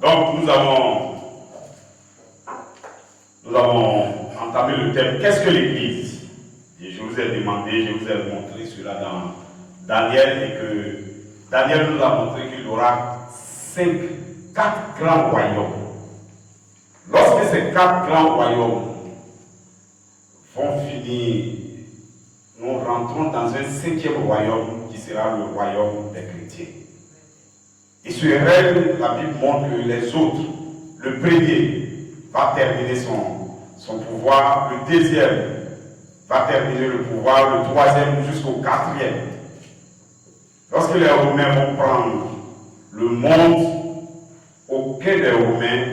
Donc nous avons entamé le thème. Qu'est-ce que l'Église? Et je vous ai demandé, je vous ai montré cela dans Daniel, et que Daniel nous a montré qu'il y aura 4 grands royaumes. Lorsque ces 4 grands royaumes vont finir, nous rentrons dans un 5e royaume qui sera le royaume des chrétiens. Et ce règne, la Bible montre que les autres, le premier va terminer son pouvoir, le deuxième va terminer le pouvoir, le troisième jusqu'au 4e. Lorsque les Romains vont prendre le monde, aucun des Romains,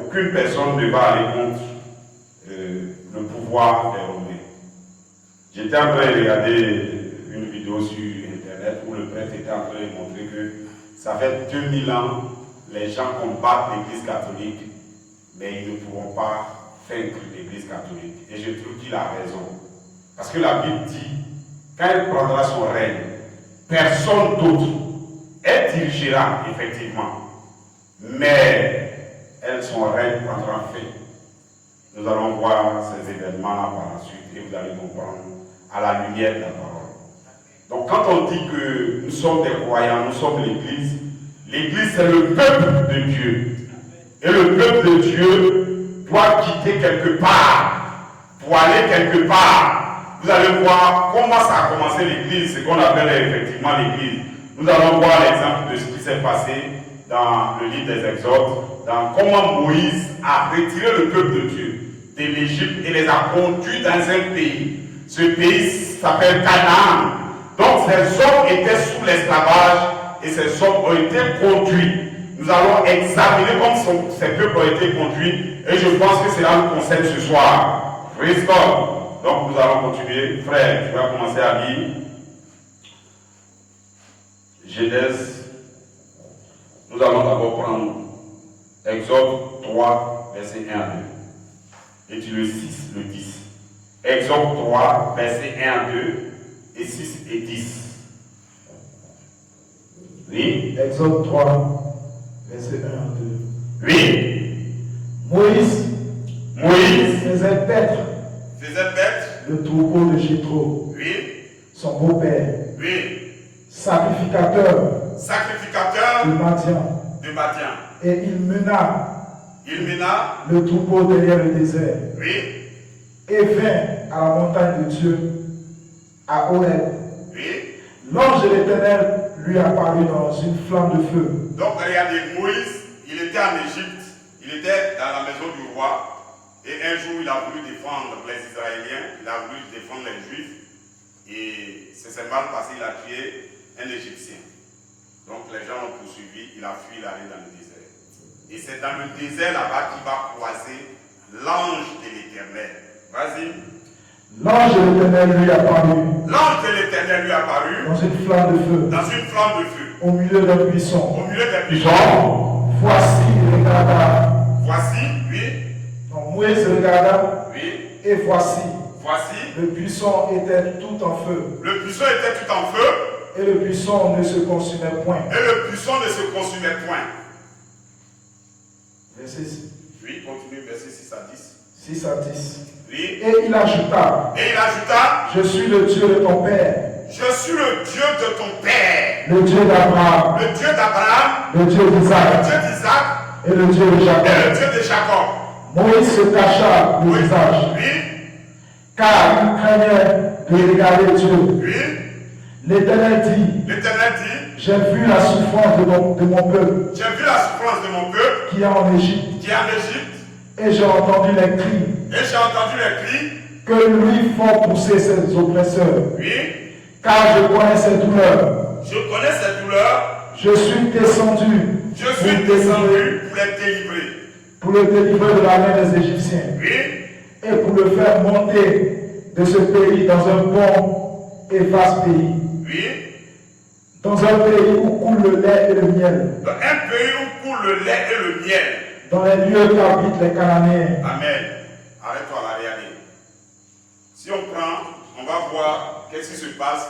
aucune personne ne va aller contre le pouvoir des Romains. J'étais en train de regarder une vidéo sur Internet où le prêtre était en train de montrer que ça fait 2000 ans les gens combattent l'Église catholique, mais ils ne pourront pas vaincre l'Église catholique. Et je trouve qu'il a raison. Parce que la Bible dit, quand elle prendra son règne, personne d'autre, elle dirigera effectivement, mais son règne prendra fin. Nous allons voir ces événements-là par la suite et vous allez comprendre à la lumière de la parole. Donc quand on dit que nous sommes des croyants, nous sommes l'Église, l'Église c'est le peuple de Dieu. Et le peuple de Dieu doit quitter quelque part pour aller quelque part. Vous allez voir comment ça a commencé l'Église, ce qu'on appelle effectivement l'Église. Nous allons voir l'exemple de ce qui s'est passé dans le livre des Exodes, dans comment Moïse a retiré le peuple de Dieu de l'Égypte et les a conduits dans un pays. Ce pays s'appelle Canaan. Donc ces hommes étaient sous l'esclavage et ces hommes ont été conduits. Nous allons examiner comment ces peuples ont été conduits et je pense que c'est là le concept ce soir. Praise God. Donc nous allons continuer. Frère, tu vas commencer à lire Genèse. Nous allons d'abord prendre Exode 3, verset 1 à 2. Et tu le 6, le 10. Exode 3, verset 1 à 2, et 6 et 10. Oui. Exode 3, verset 1 à 2. Oui. Moïse faisait paître le troupeau de Jéthro, oui, son beau-père, oui, sacrificateur de Madian. Et il mena le troupeau derrière le désert. Oui. Et vint à la montagne de Dieu, à Horeb. Oui. L'ange de l'Éternel lui apparut dans une flamme de feu. Donc regardez, Moïse, il était en Égypte, il était dans la maison du roi, et un jour il a voulu défendre les Israéliens, il a voulu défendre les Juifs, et c'est mal passé, il a tué un Égyptien. Donc les gens l'ont poursuivi, il a fui, il est allé dans le désert. Et c'est dans le désert là-bas qu'il va croiser l'ange de l'Éternel. Vas-y. L'ange de l'Éternel lui apparut. L'ange de l'Éternel lui apparut. Dans une flamme de feu. Dans une flamme de feu. Au milieu d'un buisson. Au milieu d'un buisson. Voici, il regarda. Voici, oui. Donc Moïse regarda. Oui. Et voici. Voici. Le buisson était tout en feu. Le buisson était tout en feu. Et le buisson ne se consumait point. Et le buisson ne se consumait point. Verset 6. Oui, continue, verset 6 à 10. 6 à 10. Oui. Et il ajouta. Je suis le Dieu de ton père. Je suis le Dieu de ton père. Le Dieu d'Abraham. Le Dieu d'Abraham. Le Dieu d'Isaac. Le Dieu d'Isaac. Et le Dieu de Jacob. Et le Dieu de Jacob. Moïse se cacha le visage. Oui. Car il craignait de regarder Dieu. Oui. L'Éternel dit. J'ai vu la souffrance de mon peuple. J'ai vu la souffrance de mon peuple. Qui est en Égypte. Et j'ai entendu les cris. Que lui font pousser ses oppresseurs. Oui. Car je connais ses douleurs. Je suis descendu. Pour les délivrer. Pour le délivrer de la main des Égyptiens. Oui. Et pour le faire monter de ce pays dans un bon et vaste pays. Oui. Dans un pays où coule le lait et le miel. Dans un pays où coule le lait et le miel. Dans les lieux qu'habitent les Cananéens. Amen. Arrête-toi là, regardez. Si on prend, on va voir qu'est-ce qui se passe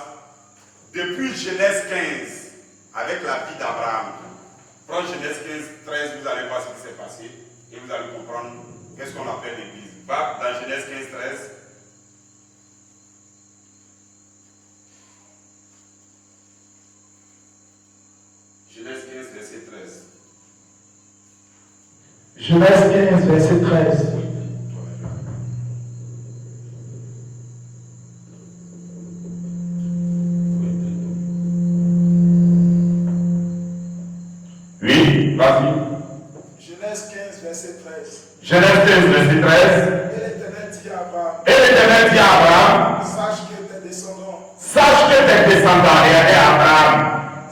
depuis Genèse 15 avec la vie d'Abraham. Prenez Genèse 15, 13, vous allez voir ce qui s'est passé et vous allez comprendre qu'est-ce qu'on appelle l'église. Va dans Genèse 15, 13. Genèse 15, verset 13. Genèse 15, verset 13. Oui, vas-y. Genèse 15, verset 13. Genèse 15, verset 13. Et l'Éternel dit à Abraham. Et l'Éternel dit à Abraham. Sache que tes descendants. Sache que tes descendants, regardez Abraham.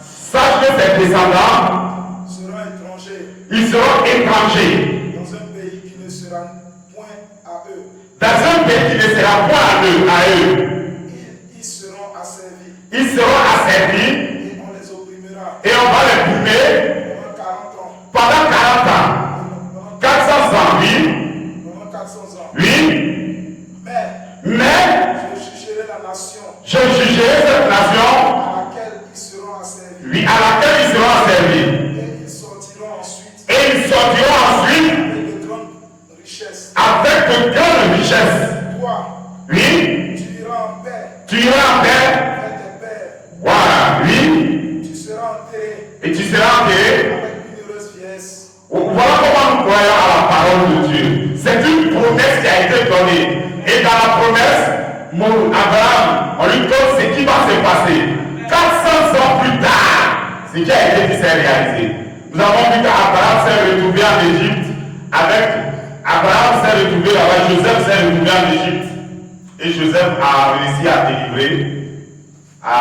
Sache que tes descendants seront étrangers. Ils seront étrangers. Dans un pays qui ne sera point à eux. Dans un pays qui ne sera point à eux. Ils seront asservis. Ils seront asservis. Et on les opprimera. Et on va les primer. Pendant 40 ans. 400 ans, oui. Pendant 400 ans. Oui. Mais je jugerai la nation. Je jugerai cette nation. À laquelle ils seront asservis. Oui, à laquelle ils seront asservis. Et ils sortiront ensuite. Et ils sortiront ensuite. Avec de grandes richesses. Avec de grandes richesses. Toi. Oui. Tu iras en paix. Tu iras en paix. Avec tes pères. Voilà, oui. Tu seras enterré. Et tu seras enterré. Voilà comment nous croyons à la parole de Dieu. C'est une promesse qui a été donnée. Et dans la promesse, Abraham, on lui donne ce qui va se passer. 400 ans plus tard, ce qui a été dit s'est réalisé. Nous avons vu qu'Abraham s'est retrouvé en Égypte. Abraham s'est retrouvé là-bas, Joseph s'est retrouvé en Égypte. Et Joseph a réussi à délivrer, à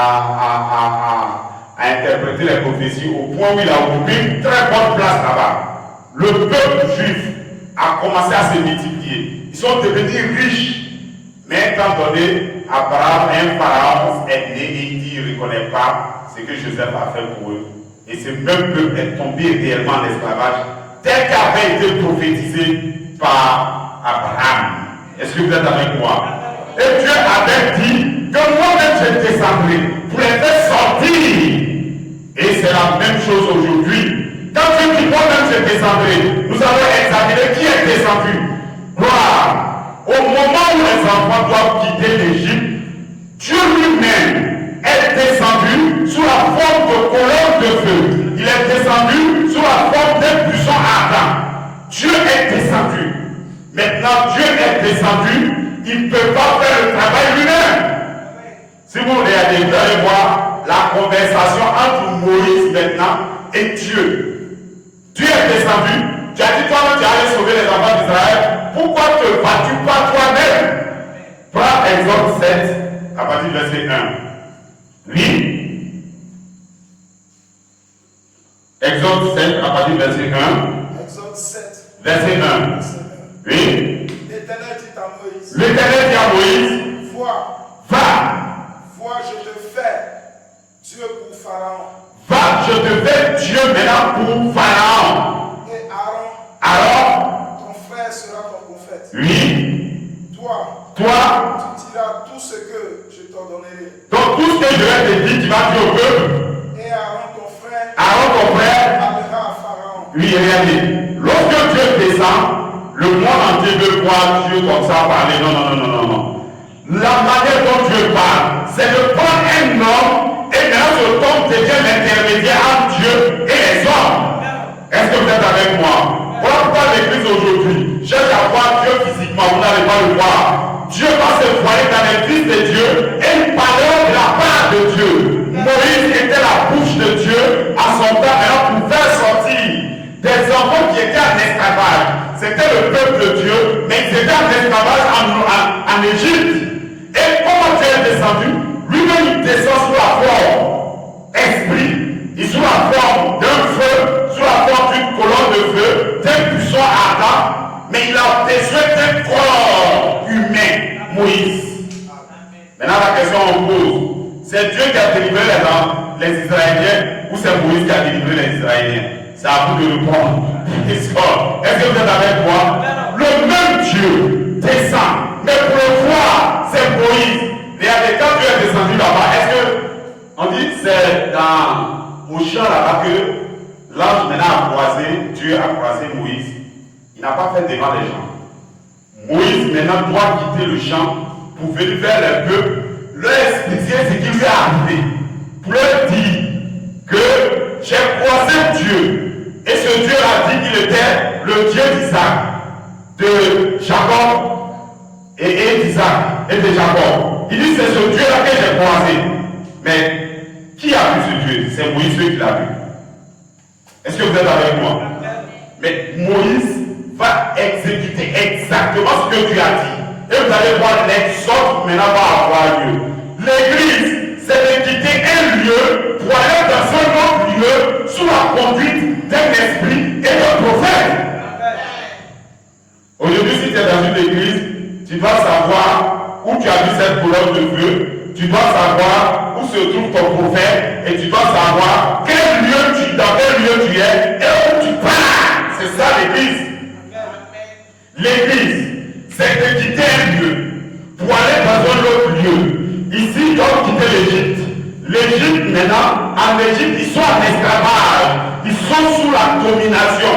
interpréter les prophéties au point où il a occupé une très bonne place là-bas. Le peuple juif a commencé à se multiplier. Ils sont devenus riches. Mais étant donné, Abraham, un pharaon est né et il dit qu'il ne reconnaît pas ce que Joseph a fait pour eux. Et ce même peuple est tombé réellement en esclavage, tel qu'avait été prophétisé par Abraham. Est-ce que vous êtes avec moi? Et Dieu avait dit que moi-même je descendrai pour les faire sortir. Et c'est la même chose aujourd'hui. Quand Dieu dit moi-même je descendrai, nous allons examiner qui est descendu. Gloire. Au moment où les enfants doivent quitter l'Égypte, Dieu lui-même est descendu sous la forme de colonne de feu. Il est descendu sous la forme d'un buisson ardent. Dieu est descendu. Maintenant, Dieu est descendu. Il ne peut pas faire le travail lui-même. Si vous regardez, vous allez voir la conversation entre Moïse maintenant et Dieu. Dieu est descendu. Tu as dit toi-même, tu allais sauver les enfants d'Israël. Pourquoi ne te bats-tu pas toi-même? Prends Exode 7, à partir du verset 1. Oui. Exode 7, à partir du verset 1. Exode 7. Verset 1. Oui. L'Éternel dit à Moïse. L'Éternel dit à Moïse. Va. Vois, je te fais Dieu pour Pharaon. Va, je te fais Dieu maintenant pour Pharaon. Et Aaron. Alors, ton frère sera ton prophète. Oui. Toi. Tu diras tout ce que je t'ordonnerai. Donc tout ce que je vais te dire, tu vas dire au peuple. Et Aaron ton frère. Parlera à Pharaon. Oui, regardez. Lorsque Dieu descend, le monde entier veut voir Dieu comme ça parler. Non. La manière dont Dieu parle, c'est de prendre un homme et maintenant ce homme devient l'intermédiaire entre Dieu et les hommes. Est-ce que vous êtes avec moi? Voilà pourquoi l'église aujourd'hui cherche à voir Dieu physiquement, vous n'allez pas le voir. Dieu va se voiler dans l'église de Dieu et il parlera de la part de Dieu. Moïse était la bouche de Dieu à son temps maintenant pour faire sortir des enfants qui étaient en esclavage. C'était le peuple de Dieu, mais ils étaient en esclavage en Égypte. Et comment Dieu est descendu? Lui-même il descend sous la forme esprit, il sous la forme d'un feu, sous la forme d'une colonne de feu, d'un buisson ardent, mais il a besoin d'un corps humain, Moïse. Maintenant la question on pose, c'est Dieu qui a délivré les Israéliens ou c'est Moïse qui a délivré les Israéliens? C'est à vous de répondre. Est-ce que vous êtes avec moi? Le même Dieu descend, mais pour le voir, c'est Moïse. Regardez, quand Dieu est descendu là-bas, est-ce que on dit c'est dans Mouchan là-bas que l'ange maintenant a croisé, Dieu a croisé Moïse. Il n'a pas fait devant les gens. Moïse maintenant doit quitter le champ pour venir vers le peuple, leur expliquer ce qui lui est arrivé, pour leur dire que j'ai croisé Dieu, et ce Dieu a dit qu'il était le Dieu d'Isaac, de Jacob et d'Isaac et de Jacob. Il dit c'est ce Dieu-là que j'ai croisé. Mais qui a vu ce Dieu? C'est Moïse qui l'a vu. Est-ce que vous êtes avec moi? Mais Moïse va exécuter exactement ce que Dieu a dit. Et vous allez voir l'exode maintenant va avoir lieu. L'église, c'est de quitter un lieu pour aller dans un autre lieu sous la conduite d'un esprit et d'un prophète. Aujourd'hui, si tu es dans une église, tu dois savoir où tu as vu cette colonne de feu, tu dois savoir où se trouve ton prophète et tu dois savoir dans quel lieu tu es et où tu pars. C'est ça l'église. L'église, c'est de quitter un lieu pour aller dans un autre lieu. Ici, ils doivent quitter l'Égypte. L'Égypte, maintenant, en Égypte, ils sont en esclavage. Ils sont sous la domination.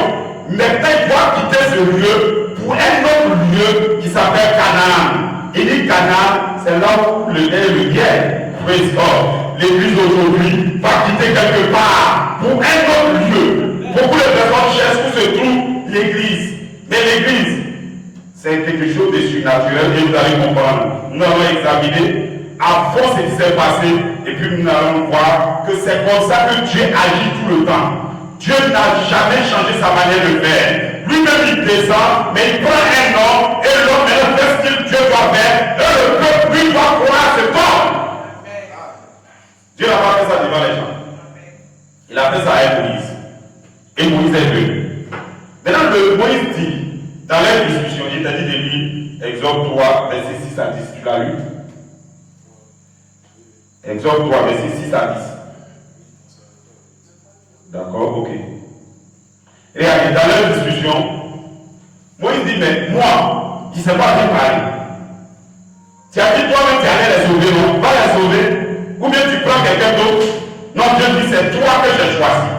Maintenant, ils doivent quitter ce lieu pour un autre lieu qui s'appelle Canaan. Il dit Canaan, c'est là où le lait et le miel. Praise God. L'église aujourd'hui va quitter quelque part pour un autre lieu. Beaucoup de personnes cherchent où se trouve l'église. Mais l'église, c'est quelque chose de surnaturel et vous allez comprendre. Nous allons examiner avant ce qui s'est passé et puis nous allons voir que c'est comme ça que Dieu agit tout le temps. Dieu n'a jamais changé sa manière de faire. Lui-même il descend, mais il prend un homme et l'homme fait ce que Dieu doit faire et le peuple lui doit croire cet homme. Dieu n'a pas fait ça devant les gens. Il a fait ça à Moïse. Et Moïse est venu. Maintenant, Moïse dit, dans la discussion, il t'a dit de lire Exode 3, verset 6 à 10. Tu l'as lu? Exode 3, verset 6 à 10. D'accord, ok. Et dans leur discussion, Moïse dit, mais moi, qui ne sais pas bien parler. Tu as dit toi-même, tu allais les sauver, non? Va les sauver. Ou bien tu prends quelqu'un d'autre. Non, Dieu dit, c'est toi que j'ai choisi.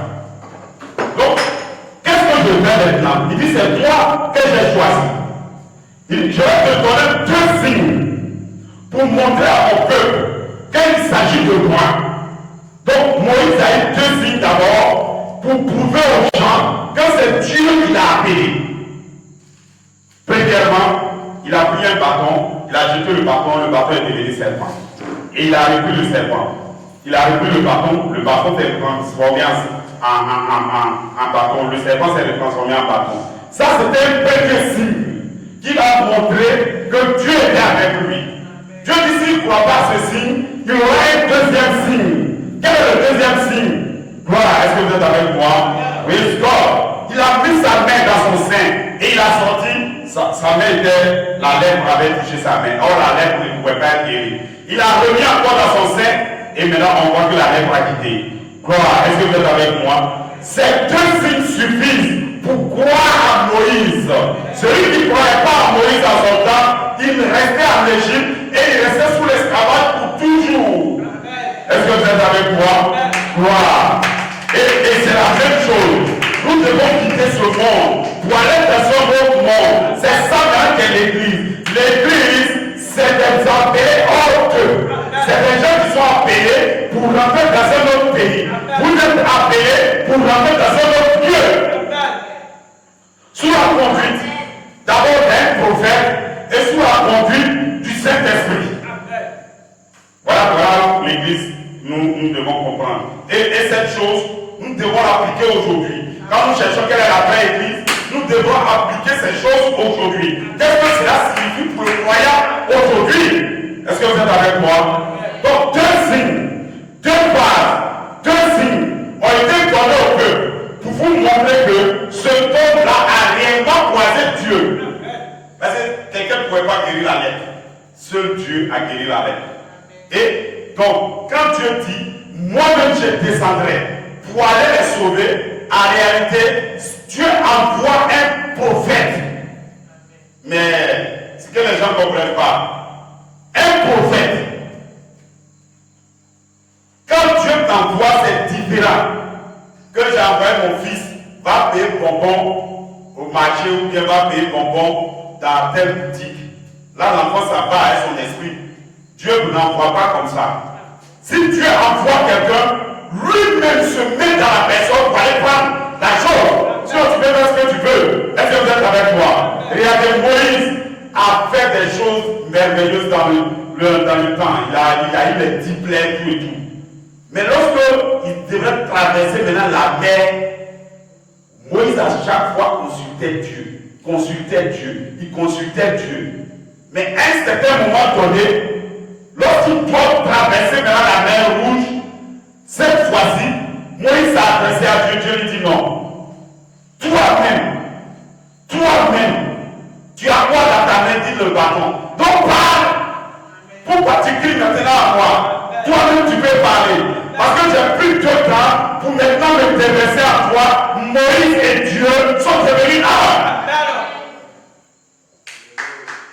Donc, qu'est-ce que je fais maintenant? Il dit, c'est toi que j'ai choisi. Il dit, je vais te donner 2 signes pour montrer à mon peuple qu'il s'agit de moi. Donc, Moïse a eu 2 signes d'abord pour prouver aux gens que c'est Dieu qui l'a appelé. Premièrement, il a pris un bâton, il a jeté le bâton est devenu serpent. Et il a repris le serpent. Il a repris le bâton s'est transformé en bâton, le serpent s'est transformé en bâton. Ça, c'était un premier signe qui va montrer que Dieu était avec lui. Dieu dit, s'il ne croit pas ce signe, il y aura un deuxième signe. Quel est le deuxième signe? Voilà, est-ce que vous êtes avec moi? Oui, God. Il a mis sa main dans son sein et il a sorti, sa main était, la lèvre avait touché sa main. Or, la lèvre ne pouvait pas être guérie. Il a remis encore dans son sein et maintenant on voit que la lèvre a quitté. Gloire, est-ce que vous êtes avec moi? Ces 2 signes suffisent pour croire à Moïse. Celui qui ne croyait pas à Moïse en son temps, il restait en Égypte et il restait sous l'esclavage pour toujours. Est-ce que vous êtes avec moi? Gloire. Et c'est la même chose. Nous devons quitter ce monde pour aller dans un autre monde. C'est ça même qu'est l'église. L'église, c'est des appelés hors d'eux. C'est des gens qui sont appelés pour rentrer dans un autre pays. Vous êtes appelés pour rentrer dans un autre lieu. Sous la conduite d'abord d'un prophète et sous la conduite du Saint-Esprit. Voilà l'église, nous devons comprendre. Et cette chose, nous devons l'appliquer aujourd'hui. Quand nous cherchons quelle est la vraie église, nous devons appliquer ces choses aujourd'hui. Qu'est-ce que cela signifie pour le croyant aujourd'hui? Est-ce que vous êtes avec moi? Donc 2 signes, 2 bases, 2 signes ont été donnés au peuple pour vous montrer que ce peuple-là a réellement croisé Dieu. Parce que quelqu'un ne pouvait pas guérir la lettre. Seul Dieu a guéri la lettre. Et donc, quand Dieu dit, moi-même je descendrai pour aller les sauver, en réalité, Dieu envoie un prophète. Mais ce que les gens ne comprennent pas, un prophète, quand Dieu t'envoie, c'est différent que j'ai envoyé mon fils, va payer bonbon au marché ou bien va payer bonbon dans telle boutique. Là, l'enfant, ça va avec son esprit. Dieu ne l'envoie pas comme ça. Si Dieu envoie quelqu'un, lui-même se met dans la personne pour aller prendre la chose. Sinon, tu peux faire ce que tu veux. Est-ce que vous êtes avec moi? Regardez, Moïse a fait des choses merveilleuses dans le temps. Il a eu les 10 plaies, tout et tout. Mais lorsqu'il devrait traverser maintenant la mer, Moïse à chaque fois consultait Dieu. Il consultait Dieu. Mais à un certain moment donné, lorsqu'il doit traverser maintenant la mer Rouge, cette fois-ci, Moïse s'est adressé à Dieu. Dieu lui dit non. Toi-même, tu as quoi dans ta main, dit le bâton. Donc parle. Pourquoi tu cries maintenant à moi? Toi-même tu peux parler. Parce que j'ai pris 2 temps pour maintenant me déverser à toi. Moïse et Dieu sont devenus un.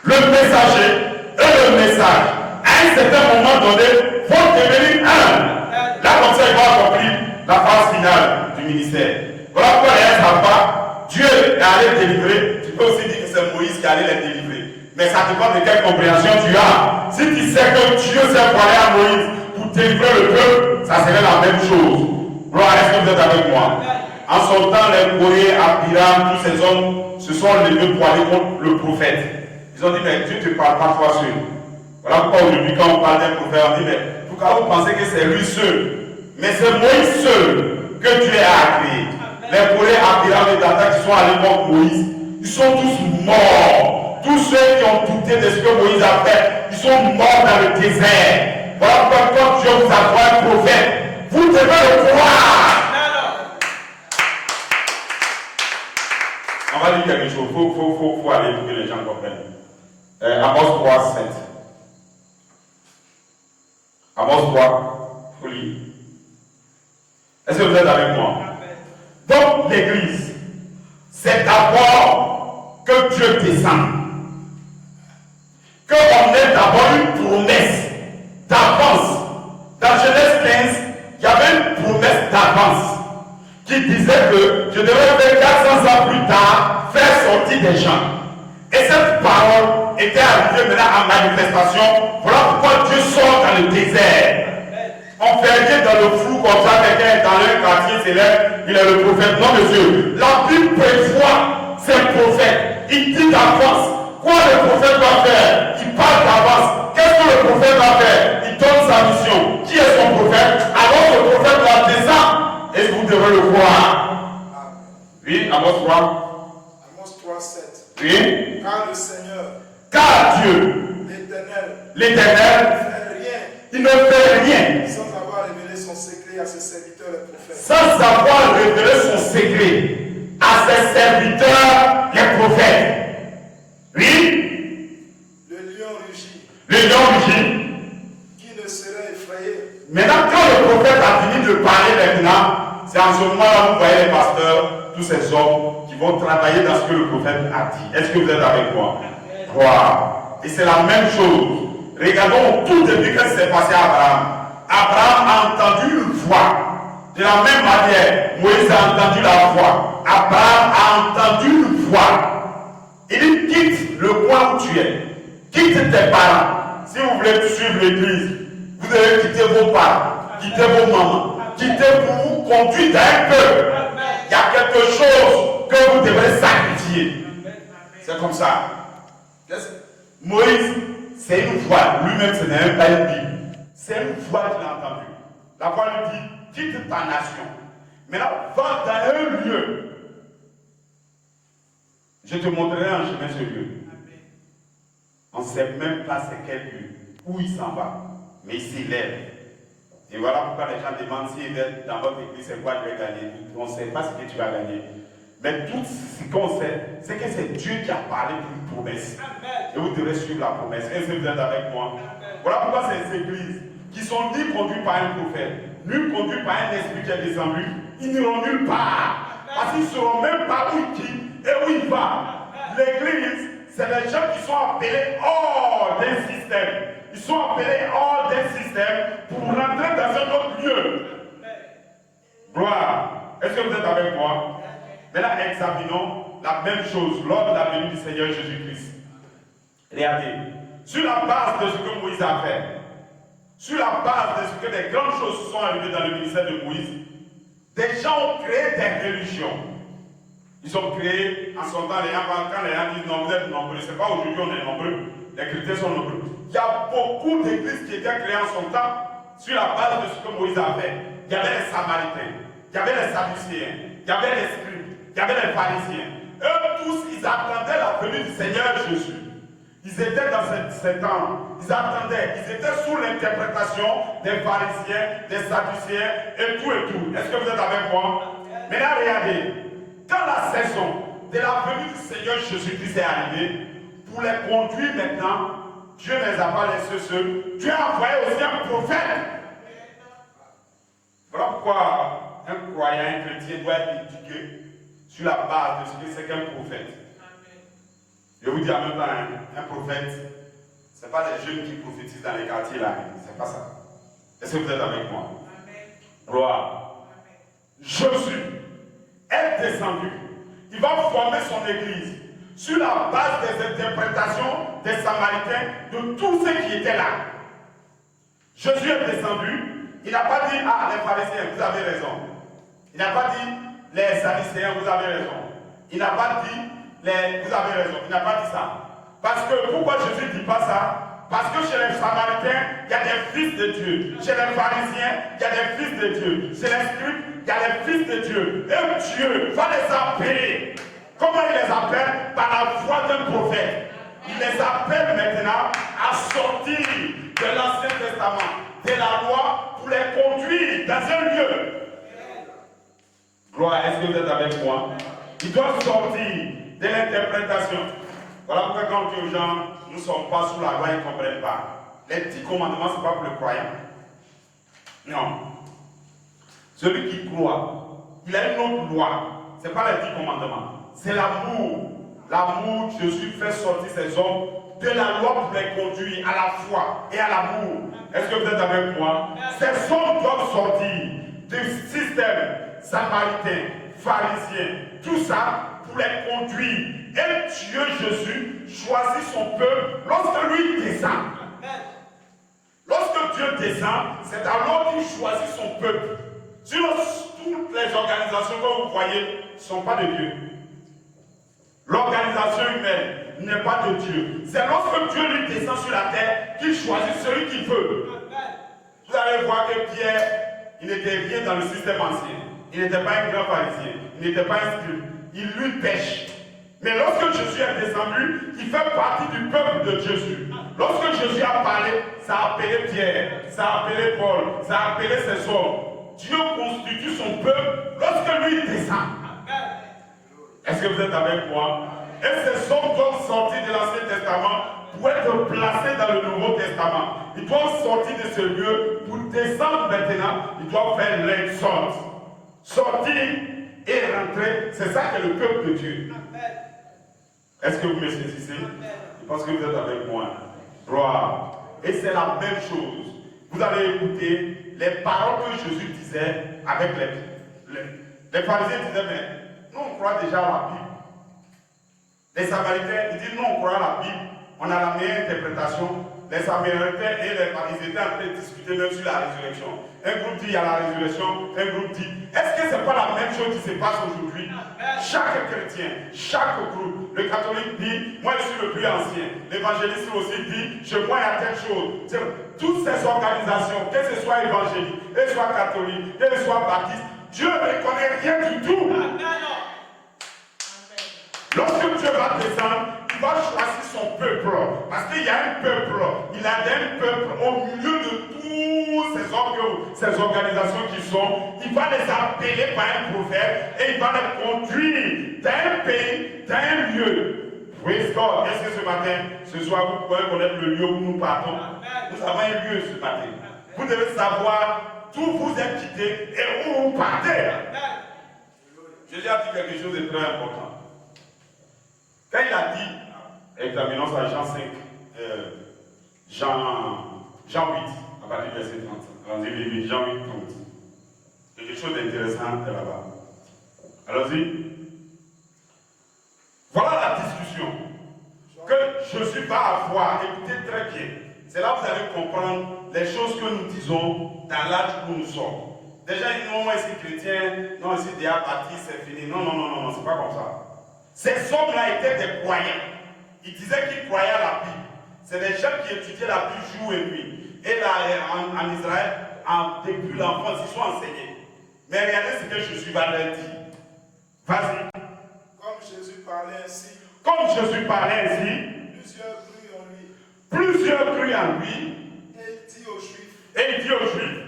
Le messager et le message, à un certain moment donné, vont devenir un. Là, comme ça, il va accomplir la phase finale du ministère. Voilà pourquoi les gens ne savent pas. Dieu est allé délivrer. Tu peux aussi dire que c'est Moïse qui est allé les délivrer. Mais ça dépend de quelle compréhension tu as. Si tu sais que Dieu s'est parlé à Moïse pour délivrer le peuple, ça serait la même chose. Gloire, est-ce que vous êtes avec moi? En son temps, les Corées, Abiram, tous ces hommes se sont levés pour aller contre le prophète. Ils ont dit, mais Dieu ne te parle pas toi seul. Voilà pourquoi aujourd'hui, quand on parle d'un prophète, on dit, mais pourquoi vous pensez que c'est lui seul? Mais c'est Moïse seul que Dieu a créé. Les Corées, Abiram et Data qui sont allés contre Moïse, ils sont tous morts. Tous ceux qui ont douté de ce que Moïse a fait, ils sont morts dans le désert. Voilà pourquoi quand Dieu vous envoie un prophète, vous devez le croire. On va dire quelque chose, il faut aller pour que les gens comprennent. Amos 3, 7. Amos 3, il faut lire. Est-ce que vous êtes avec moi? Donc l'église, c'est d'abord que Dieu descend. Qu'on ait d'abord une promesse d'avance. Dans Genèse 15, il y avait une promesse d'avance qui disait que je devrais faire 400 ans plus tard faire sortir des gens. Et cette parole était arrivée maintenant en manifestation. Voilà pourquoi Dieu sort dans le désert. On fait rien dans le flou comme ça, quelqu'un est dans un quartier célèbre, il est le prophète. Non, monsieur, la Bible prévoit ces prophètes. Il dit d'avance. Quoi le prophète va faire? Il parle d'avance. Qu'est-ce que le prophète va faire? Il donne sa mission. Qui est son prophète? Alors le prophète va descendre. Et vous devez le voir. Oui, Amos 3. Amos 3, 7. Oui. Car le Seigneur, car Dieu, l'Éternel, il ne fait rien sans avoir révélé son secret à ses serviteurs les prophètes. Sans avoir révélé son secret à ses serviteurs les prophètes. Oui. Le lion rugit. Le lion rugit. Qui ne serait effrayé? Maintenant, quand le prophète a fini de parler maintenant, c'est en ce moment-là que vous voyez les pasteurs, tous ces hommes qui vont travailler dans ce que le prophète a dit. Est-ce que vous êtes avec moi? Croire. Et c'est la même chose. Regardons tout depuis que c'est passé à Abraham. Abraham a entendu une voix. De la même manière, Moïse a entendu la voix. Abraham a entendu une voix. Il dit, quitte le coin où tu es. Quitte tes parents. Si vous voulez suivre l'église, vous devez quitter vos parents, quitter vos mamans, quitter pour vous conduire un peu. Il y a quelque chose que vous devrez sacrifier. C'est comme ça. Moïse, c'est une voix. Lui-même, ce n'est même pas une Bible. C'est une voix qu'il a entendue. La voix lui dit, quitte ta nation. Maintenant, va dans un lieu. Je te montrerai un chemin ce lieu. On ne sait même pas c'est quel lieu, où il s'en va. Mais il s'élève. Et voilà pourquoi les gens demandent si dans votre église, c'est quoi tu vas gagner. On ne sait pas ce que tu vas gagner. Mais tout ce qu'on sait, c'est que c'est Dieu qui a parlé d'une promesse. Et vous devez suivre la promesse. Est-ce que vous êtes avec moi? Voilà pourquoi ces églises qui sont ni conduites par un prophète, ni conduites par un esprit qui est descendu, ils n'iront nulle part. Parce qu'ils ne sauront même pas où ils quittent et où ils vont. L'église, c'est les gens qui sont appelés hors d'un système. Ils sont appelés hors d'un système pour rentrer dans un autre lieu. Gloire. Est-ce que vous êtes avec moi? Maintenant, examinons la même chose lors de la venue du Seigneur Jésus-Christ. Regardez, sur la base de ce que Moïse a fait, sur la base de ce que des grandes choses sont arrivées dans le ministère de Moïse, des gens ont créé des religions. Ils ont créé, en son temps, quand les gens disent non, vous êtes nombreux, c'est pas aujourd'hui on est nombreux, les chrétiens sont nombreux. Il y a beaucoup d'églises qui étaient créées en son temps sur la base de ce que Moïse a fait. Il y avait les Samaritains, il y avait les Sadducéens, il y avait les scribes, il y avait les pharisiens. Eux tous, ils attendaient la venue du Seigneur Jésus. Ils étaient dans ces temps, ils attendaient, ils étaient sous l'interprétation des pharisiens, des sadducéens et tout et tout. Est-ce que vous êtes avec moi? Maintenant, regardez, quand la saison de la venue du Seigneur Jésus-Christ est arrivée, pour les conduire maintenant, Dieu ne les a pas laissés seuls. Dieu a envoyé aussi un prophète. Voilà pourquoi un croyant, un chrétien doit être éduqué sur la base de ce que c'est qu'un prophète. Je vous dis en même temps, un prophète, ce n'est pas les jeunes qui prophétisent dans les quartiers là, c'est pas ça. Est-ce que vous êtes avec moi? Gloire. Jésus est descendu. Il va former son église sur la base des interprétations des Samaritains, de tous ceux qui étaient là. Jésus est descendu. Il n'a pas dit, ah, les pharisiens, vous avez raison. Il n'a pas dit, les sadducéens, vous avez raison. Il n'a pas dit, vous avez raison. Il n'a pas dit ça. Parce que, pourquoi Jésus ne dit pas ça? Parce que chez les Samaritains, il y a des fils de Dieu. Chez les pharisiens, il y a des fils de Dieu. Chez les scribes, il y a des fils de Dieu. Et Dieu va les appeler. Comment il les appelle? Par la voix d'un prophète. Il les appelle maintenant à sortir de l'Ancien Testament, de la loi, pour les conduire dans un lieu. Gloire, est-ce que vous êtes avec moi? Ils doivent sortir de l'interprétation. Voilà pourquoi quand on dit aux gens, nous ne sommes pas sous la loi, ils ne comprennent pas. Les 10 commandements, ce n'est pas pour le croyant. Non. Celui qui croit, il a une autre loi. Ce n'est pas les 10 commandements. C'est l'amour. L'amour, Jésus fait sortir ces hommes de la loi pour les conduire à la foi et à l'amour. Est-ce que vous êtes avec moi? Ces hommes doivent sortir du système samaritain, pharisien, tout ça pour les conduire. Et Dieu Jésus choisit son peuple lorsque lui descend. Lorsque Dieu descend, c'est alors qu'il choisit son peuple. Sinon, toutes les organisations que vous voyez ne sont pas de Dieu. L'organisation humaine n'est pas de Dieu. C'est lorsque Dieu lui descend sur la terre qu'il choisit celui qu'il veut. Vous allez voir que Pierre, il n'était rien dans le système ancien. Il n'était pas un grand pharisien. Il n'était pas un scribe. Il lui pêche. Mais lorsque Jésus est descendu, il fait partie du peuple de Jésus. Lorsque Jésus a parlé, ça a appelé Pierre, ça a appelé Paul, ça a appelé ses hommes. Dieu constitue son peuple lorsque lui descend. Est-ce que vous êtes avec moi? Et ces hommes doivent sortir de l'Ancien Testament pour être placés dans le Nouveau Testament. Ils doivent sortir de ce lieu pour descendre maintenant. Ils doivent faire l'exode. Sortir et rentrer, c'est ça que le peuple de Dieu. Est-ce que vous me saisissez? Je pense que vous êtes avec moi. Gloire. Et c'est la même chose. Vous allez écouter les paroles que Jésus disait avec les pharisiens disaient, mais nous on croit déjà à la Bible. Les Samaritains, ils disent, nous on croit à la Bible. On a la meilleure interprétation. Les Samaritains et les pharisiens étaient en train de discuter même sur la résurrection. Un groupe dit il y a la résurrection, un groupe dit. Est-ce que ce n'est pas la même chose qui se passe aujourd'hui? Chaque chrétien, chaque groupe, le catholique dit, moi je suis le plus ancien. L'évangéliste aussi dit, chez moi il y a telle chose. Toutes ces organisations, que ce soit évangélique, que ce soit catholique, que ce soit baptiste, Dieu ne connaît rien du tout. Lorsque Dieu va descendre, il va choisir son peuple. Parce qu'il y a un peuple. Il a un peuple au milieu de toutes ces organisations qui sont. Il va les appeler par un prophète et il va les conduire d'un pays, d'un lieu. Praise God. Est-ce que ce matin, ce soir, vous pouvez connaître le lieu où nous partons? Nous avons un lieu ce matin. Vous devez savoir d'où vous êtes quitté et où vous partez. Jésus a dit quelque chose de très important. Quand il a dit, examinons ça, Jean 5, Jean 8, à partir du verset 30. Jean 8, 30. Quelque chose d'intéressant est là-bas. Allons-y. Voilà la discussion que Jésus va avoir. Écoutez très bien. C'est là que vous allez comprendre les choses que nous disons dans l'âge où nous sommes. Déjà, ils disent non, moi, ici chrétien, non, ici déjà baptiste, c'est fini. Non, non, non, non, non, c'est pas comme ça. Ces hommes-là étaient des croyants. Ils disaient qu'ils croyaient à la Bible. C'est des gens qui étudiaient la Bible jour et nuit. Et là, en Israël, depuis l'enfance, ils sont enseignés. Mais regardez ce que Jésus va leur dire. Vas-y. Comme Jésus parlait ainsi. Comme Jésus parlait ainsi. Plusieurs crurent en lui. Plusieurs crurent en lui. Et il dit aux Juifs. Et il dit aux Juifs.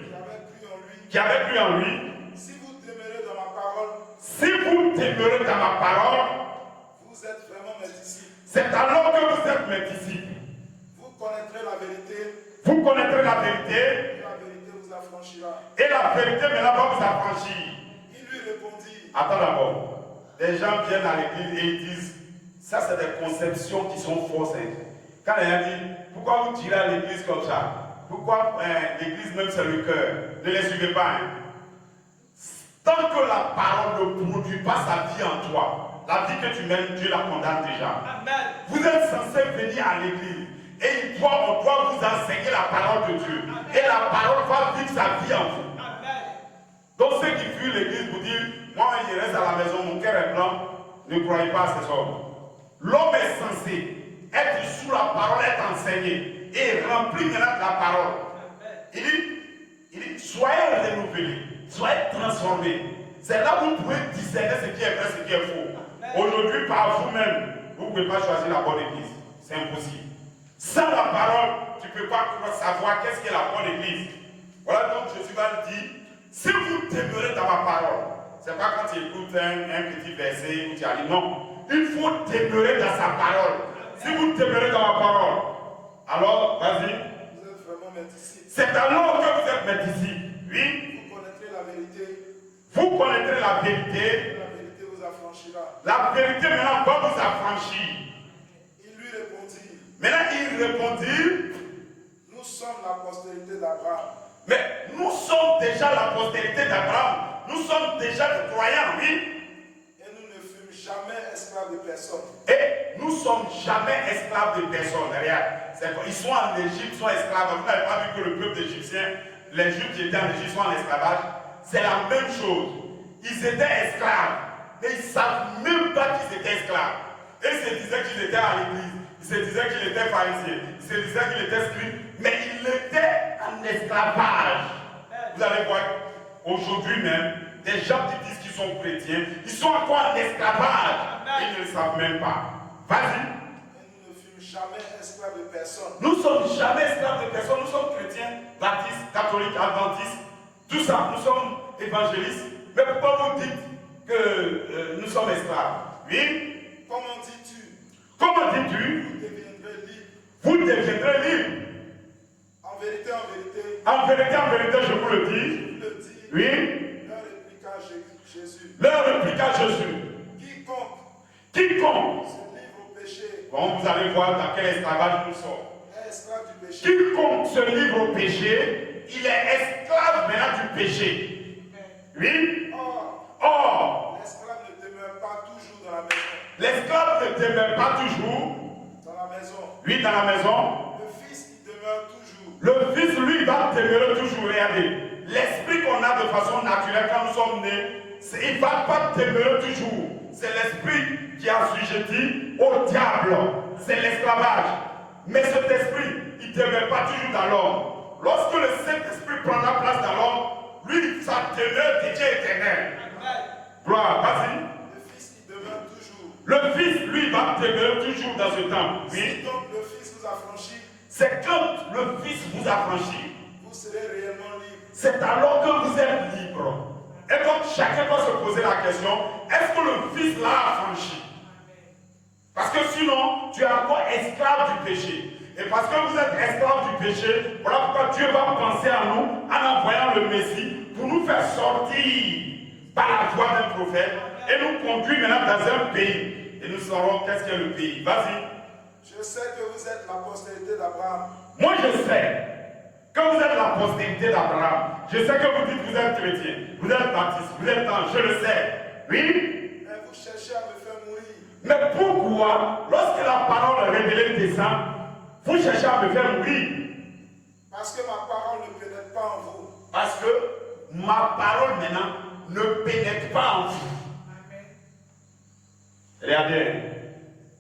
Qui avaient cru en lui. Si vous demeurez dans ma parole. Si vous demeurez dans ma parole. Vous êtes vraiment mes disciples. C'est alors que vous êtes mes disciples. Vous connaîtrez la vérité. Vous connaîtrez la vérité. Et la vérité vous affranchira. Et la vérité maintenant va vous affranchir. Il lui répondit. Attends d'abord. Des gens viennent à l'église et ils disent, ça c'est des conceptions qui sont fausses. Quand les gens disent, pourquoi vous tirez à l'église comme ça? Pourquoi l'église même c'est le cœur? Ne les suivez pas. Tant que la parole ne produit pas sa vie en toi, la vie que tu mènes, Dieu la condamne déjà. Amen. Vous êtes censé venir à l'église et on doit vous enseigner la parole de Dieu. Amen. Et la parole va vivre sa vie en vous. Amen. Donc ceux qui fuient l'église vous disent, moi je reste à la maison, mon cœur est blanc, ne croyez pas à ces hommes. L'homme est censé être sous la parole, être enseigné et rempli maintenant de la parole. Il dit, soyez renouvelés, soyez transformés. C'est là où vous pouvez discerner ce qui est vrai, ce qui est faux. Aujourd'hui, par vous-même, vous ne pouvez pas choisir la bonne église. C'est impossible. Sans la parole, tu ne peux pas savoir qu'est-ce qu'est la bonne église. Voilà donc Jésus va dire, si vous demeurez dans ma parole, c'est pas quand tu écoutes un petit verset où tu arrives, non. Il faut demeurer dans sa parole. Si vous demeurez dans ma parole, alors, vas-y. Vous êtes vraiment mes disciples. C'est alors que vous êtes mes disciples. Oui. Vous connaîtrez la vérité. Vous connaîtrez la vérité. Et la vérité vous affranchira. La vérité maintenant va vous affranchir. Il lui répondit. Maintenant, il répondit. Nous sommes la postérité d'Abraham. Mais nous sommes déjà la postérité d'Abraham. Nous sommes déjà des croyants, oui. Et nous ne fûmes jamais esclaves de personne. Et nous ne sommes jamais esclaves de personne. Regarde, ils sont en Égypte, ils sont esclaves. Vous n'avez pas vu que le peuple égyptien, les Juifs qui étaient en Égypte sont en esclavage. C'est la même chose. Ils étaient esclaves. Mais ils ne savent même pas qu'ils étaient esclaves. Et ils se disaient qu'ils étaient à l'église. Ils se disaient qu'ils étaient pharisiens. Ils se disaient qu'ils étaient scribes. Mais ils étaient en esclavage. Vous allez voir, aujourd'hui même, des gens qui disent qu'ils sont chrétiens, ils sont encore en esclavage. Ils ne le savent même pas. Vas-y. Et nous ne fûmes jamais esclaves de personne. Nous ne sommes jamais esclaves de personne. Nous sommes chrétiens, baptistes, catholiques, adventistes. Tout ça, nous sommes évangélistes. Mais pourquoi vous dites que nous sommes esclaves? Oui. Comment dis-tu? Comment dis-tu? Vous deviendrez libres. Vous deviendrez libres. En vérité, en vérité, je vous le dis. Il le dit. Oui. Leur répliqua Jésus. Leur répliqua Jésus. Quiconque se livre au péché. Bon, vous allez voir dans quel esclavage nous sommes. Est esclave du péché. Quiconque se livre au péché, il est esclave maintenant du péché. Oui. Or, l'esclave ne demeure pas toujours dans la maison. L'esclave ne demeure pas toujours dans la maison. Oui, dans la maison. Le Fils, il demeure toujours. Le Fils, lui, va demeurer toujours. Regardez, l'esprit qu'on a de façon naturelle quand nous sommes nés, il ne va pas demeurer toujours. C'est l'esprit qui a assujetti au diable. C'est l'esclavage. Mais cet esprit, il ne demeure pas toujours dans l'homme. Lorsque le Saint-Esprit prend la place dans l'homme, lui, sa demeure devient éternelle. Gloire, vas-y. Le Fils, il demeure toujours. Le Fils, lui, va demeurer toujours dans ce temps. Oui. Si donc le Fils vous affranchit, c'est quand le Fils vous affranchit. Vous serez réellement libre. C'est alors que vous êtes libre. Et donc chacun doit se poser la question, est-ce que le Fils l'a affranchi? Parce que sinon, tu es encore esclave du péché. Et parce que vous êtes esclave du péché, voilà pourquoi Dieu va penser à nous en envoyant le Messie pour nous faire sortir par la voix d'un prophète et nous conduire maintenant dans un pays. Et nous saurons qu'est-ce qu'est le pays. Vas-y. Je sais que vous êtes la postérité d'Abraham. Moi je sais que vous êtes la postérité d'Abraham. Je sais que vous dites que vous êtes chrétien, vous êtes baptiste, vous êtes ange, je le sais. Oui. Mais vous cherchez à me faire mourir. Mais pourquoi, lorsque la parole révélée descend, vous cherchez à me faire mourir? Parce que ma parole ne pénètre pas en vous. Parce que ma parole maintenant ne pénètre pas en vous. Amen. Regardez,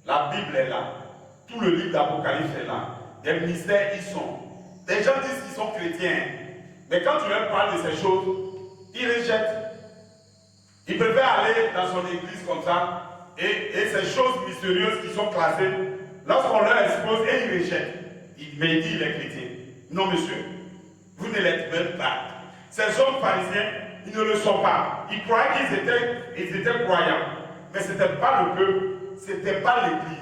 la Bible est là. Tout le livre d'Apocalypse est là. Des mystères y sont. Des gens disent qu'ils sont chrétiens. Mais quand tu leur parles de ces choses, ils rejettent. Ils préfèrent aller dans son église comme ça. Et ces choses mystérieuses qui sont classées, lorsqu'on leur expose et ils rejettent, mais ils disent il est chrétien. Non, monsieur, vous ne l'êtes même pas. Ces hommes pharisiens, ils ne le sont pas. Ils croyaient qu'ils étaient croyants. Mais ce n'était pas le peuple, ce n'était pas l'église.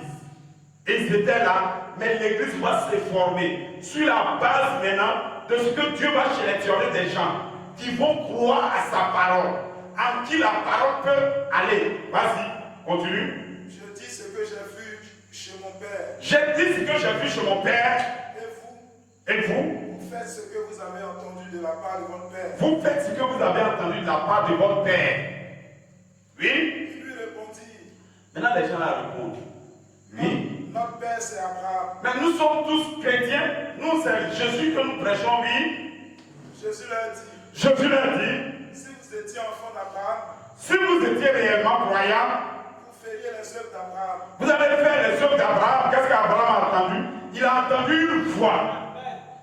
Et ils étaient là, mais l'église va se former sur la base maintenant de ce que Dieu va sélectionner des gens qui vont croire à sa parole, en qui la parole peut aller. Vas-y, continue. Je dis ce que j'ai vu chez mon père. J'ai dit ce que j'ai vu chez mon père. Et vous? Et vous? Vous faites ce que vous avez entendu de la part de votre père. Vous faites ce que vous avez entendu de la part de votre père. Oui? Il lui répondit. Maintenant les gens là répondent. Oui. Notre père c'est Abraham. Mais nous sommes tous chrétiens. Nous c'est Jésus que nous prêchons, oui. Jésus leur dit. Jésus leur dit. Si vous étiez enfant d'Abraham. Si vous étiez réellement croyant. Vous feriez les œuvres d'Abraham. Vous allez faire les œuvres d'Abraham. Qu'est-ce qu'Abraham a entendu? Il a entendu une voix.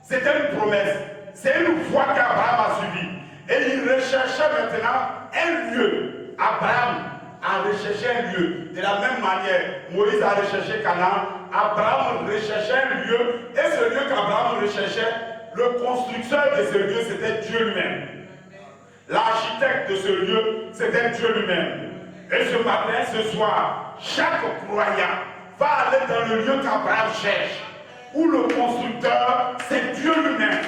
C'était une promesse. C'est une voix qu'Abraham a suivie. Et il recherchait maintenant un lieu. Abraham a recherché un lieu. De la même manière, Moïse a recherché Canaan. Abraham recherchait un lieu. Et ce lieu qu'Abraham recherchait, le constructeur de ce lieu, c'était Dieu lui-même. L'architecte de ce lieu, c'était Dieu lui-même. Et ce matin, ce soir, chaque croyant va aller dans le lieu qu'Abraham cherche. Où le constructeur, c'est Dieu lui-même.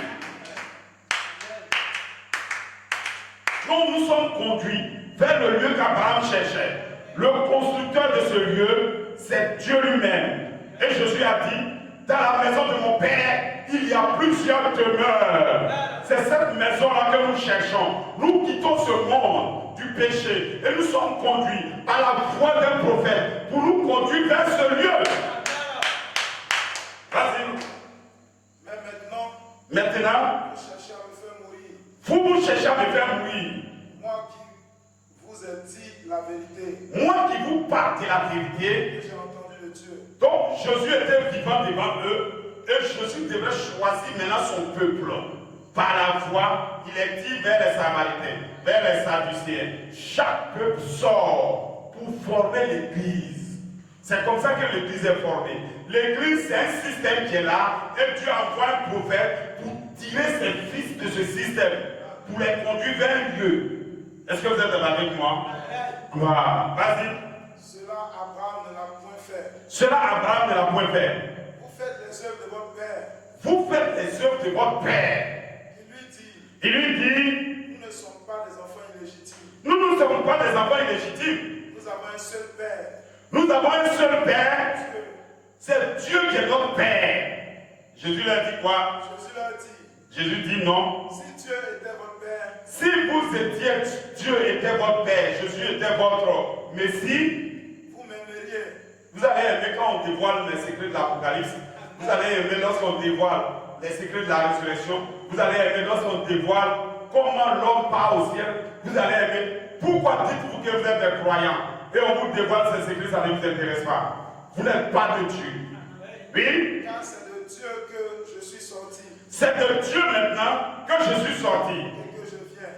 Donc nous sommes conduits vers le lieu qu'Abraham cherchait. Le constructeur de ce lieu, c'est Dieu lui-même. Et Jésus a dit, dans la maison de mon Père, il y a plusieurs demeures. C'est cette maison-là que nous cherchons. Nous quittons ce monde du péché et nous sommes conduits par la voix d'un prophète pour nous conduire vers ce lieu. Vas-y. Mais maintenant, vous cherchez à me faire mourir. Vous cherchez à me faire mourir. Moi qui vous ai dit la vérité. Moi qui vous parle de la vérité. Et j'ai entendu de Dieu. Donc Jésus était vivant devant eux. Et Jésus devait choisir maintenant son peuple. Par la foi, il est dit vers les Samaritains, vers les Sadducéens. Chaque peuple sort pour former l'église. C'est comme ça que l'église est formée. L'église, c'est un système qui est là, et Dieu envoie un prophète pour tirer ses fils de ce système, pour les conduire vers un lieu. Est-ce que vous êtes avec moi? Gloire. Vas-y. Cela, Abraham ne l'a point fait. Cela, Abraham ne l'a point fait. Vous faites les œuvres de votre père. Vous faites les œuvres de votre père. Il lui dit, nous ne sommes pas des enfants illégitimes. Nous ne sommes pas des enfants illégitimes. Nous avons un seul père. Nous avons un seul père. C'est Dieu qui est notre père. Jésus leur dit quoi? Jésus leur dit. Jésus dit non. Si Dieu était votre père. Si vous étiez, Dieu était votre père, Jésus était votre Messie. Vous m'aimeriez. Vous allez aimer quand on dévoile les secrets de l'Apocalypse. Vous allez aimer lorsqu'on dévoile les secrets de la résurrection. Vous allez aimer lorsqu'on dévoile comment l'homme part au ciel. Vous allez aimer. Pourquoi dites-vous que vous êtes des croyants et on vous dévoile ces secrets, ça ne vous intéresse pas? Vous n'êtes pas de Dieu. Oui? Car c'est de Dieu que je suis sorti. C'est de Dieu maintenant que je suis sorti.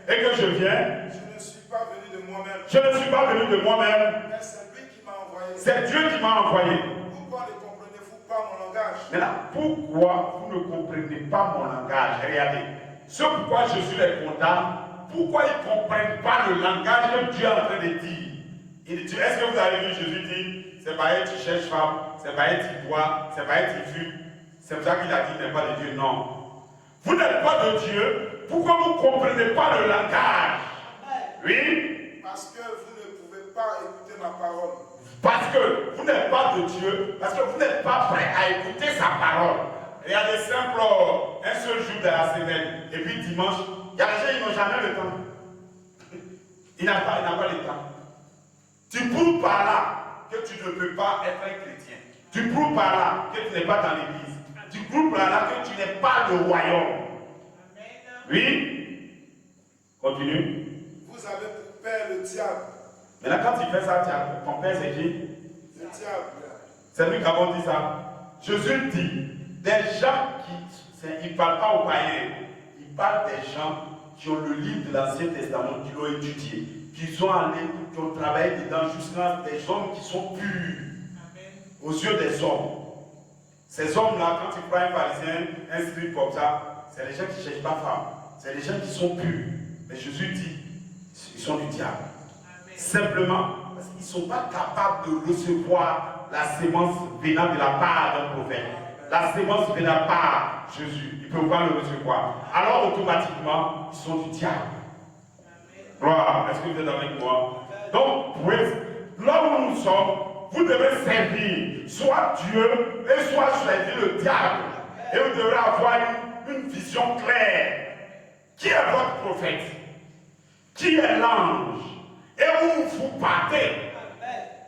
Et que je viens. Je ne suis pas venu de moi-même. Je ne suis pas venu de moi-même. Mais c'est lui qui m'a envoyé. C'est Dieu qui m'a envoyé. Pourquoi ne comprenez-vous pas mon langage? Maintenant, pourquoi vous ne comprenez pas mon langage? Regardez. Ce pourquoi Jésus les condamne, pourquoi ils ne comprennent pas le langage que Dieu est en train de dire? Il dit, est-ce que vous avez vu Jésus dire, c'est pas elle qui cherche femme, c'est pas elle qui boit, c'est pas elle qui fume. C'est pour ça qu'il a dit, n'est pas de Dieu. Non. Vous n'êtes pas de Dieu. Pourquoi vous ne comprenez pas le langage? Oui? Parce que vous ne pouvez pas écouter ma parole. Parce que vous n'êtes pas de Dieu, parce que vous n'êtes pas prêt à écouter sa parole. Il y a des simples, un seul jour de la semaine, et puis dimanche, il y a des gens qui n'ont jamais le temps. Il n'a pas le temps. Tu prouves par là que tu ne peux pas être un chrétien. Tu prouves par là que tu n'es pas dans l'église. Tu prouves par là que tu n'es pas le royaume. Oui? Continue. Vous avez pour père le diable. Maintenant, quand tu fais ça, ton père c'est qui? Le diable. C'est lui qui a dit ça. Jésus dit, des gens il ne parle pas aux païens, il parle des gens qui ont le livre de l'Ancien Testament, qui l'ont étudié, qui sont allés, qui ont travaillé dedans jusqu'à des hommes qui sont purs aux yeux des hommes. Ces hommes-là, quand tu prends un pharisien, un scribe comme ça, c'est les gens qui ne cherchent pas femme, c'est les gens qui sont purs. Mais Jésus dit, ils sont du diable. Amen. Simplement, parce qu'ils ne sont pas capables de recevoir la sémence venant de la part d'un prophète. La sémence venant par Jésus. Ils ne peuvent pas le recevoir. Alors automatiquement, ils sont du diable. Gloire. Est-ce que vous êtes avec moi? Donc, là où nous sommes, vous devez servir soit Dieu et soit servir le diable. Et vous devrez avoir une vision claire. Qui est votre prophète? Qui est l'ange? Et où vous partez?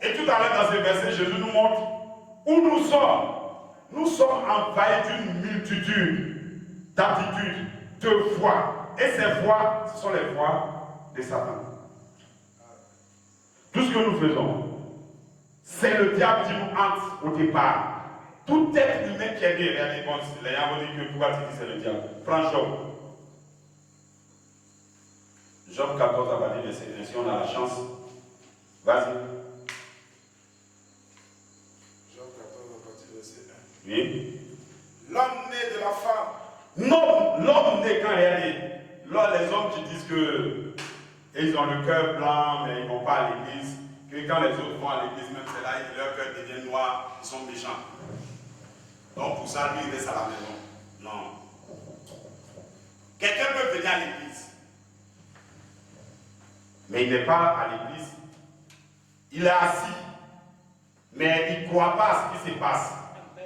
Et tout à l'heure dans ce verset, Jésus nous montre où nous sommes. Nous sommes envahis d'une multitude d'aptitudes, de voix. Et ces voix, ce sont les voix de Satan. Tout ce que nous faisons, c'est le diable qui nous hante au départ. Tout être humain qui est né, regardez, bon, les gens vont dire que pourquoi tu dis c'est le diable. Prends Job. Job 14 à partir de verset 1, si on a la chance. Vas-y. Job 14 à partir de verset 1. Oui. L'homme né de la femme. Non, l'homme né quand il est né. Là, les hommes qui disent que ils ont le cœur blanc, mais ils ne vont pas à l'église. Que quand les autres vont à l'église, même c'est là, leur cœur devient noir, ils sont méchants. Donc pour ça, lui, il reste à la maison. Non. Quelqu'un peut venir à l'église, mais il n'est pas à l'église. Il est assis, mais il ne croit pas à ce qui se passe.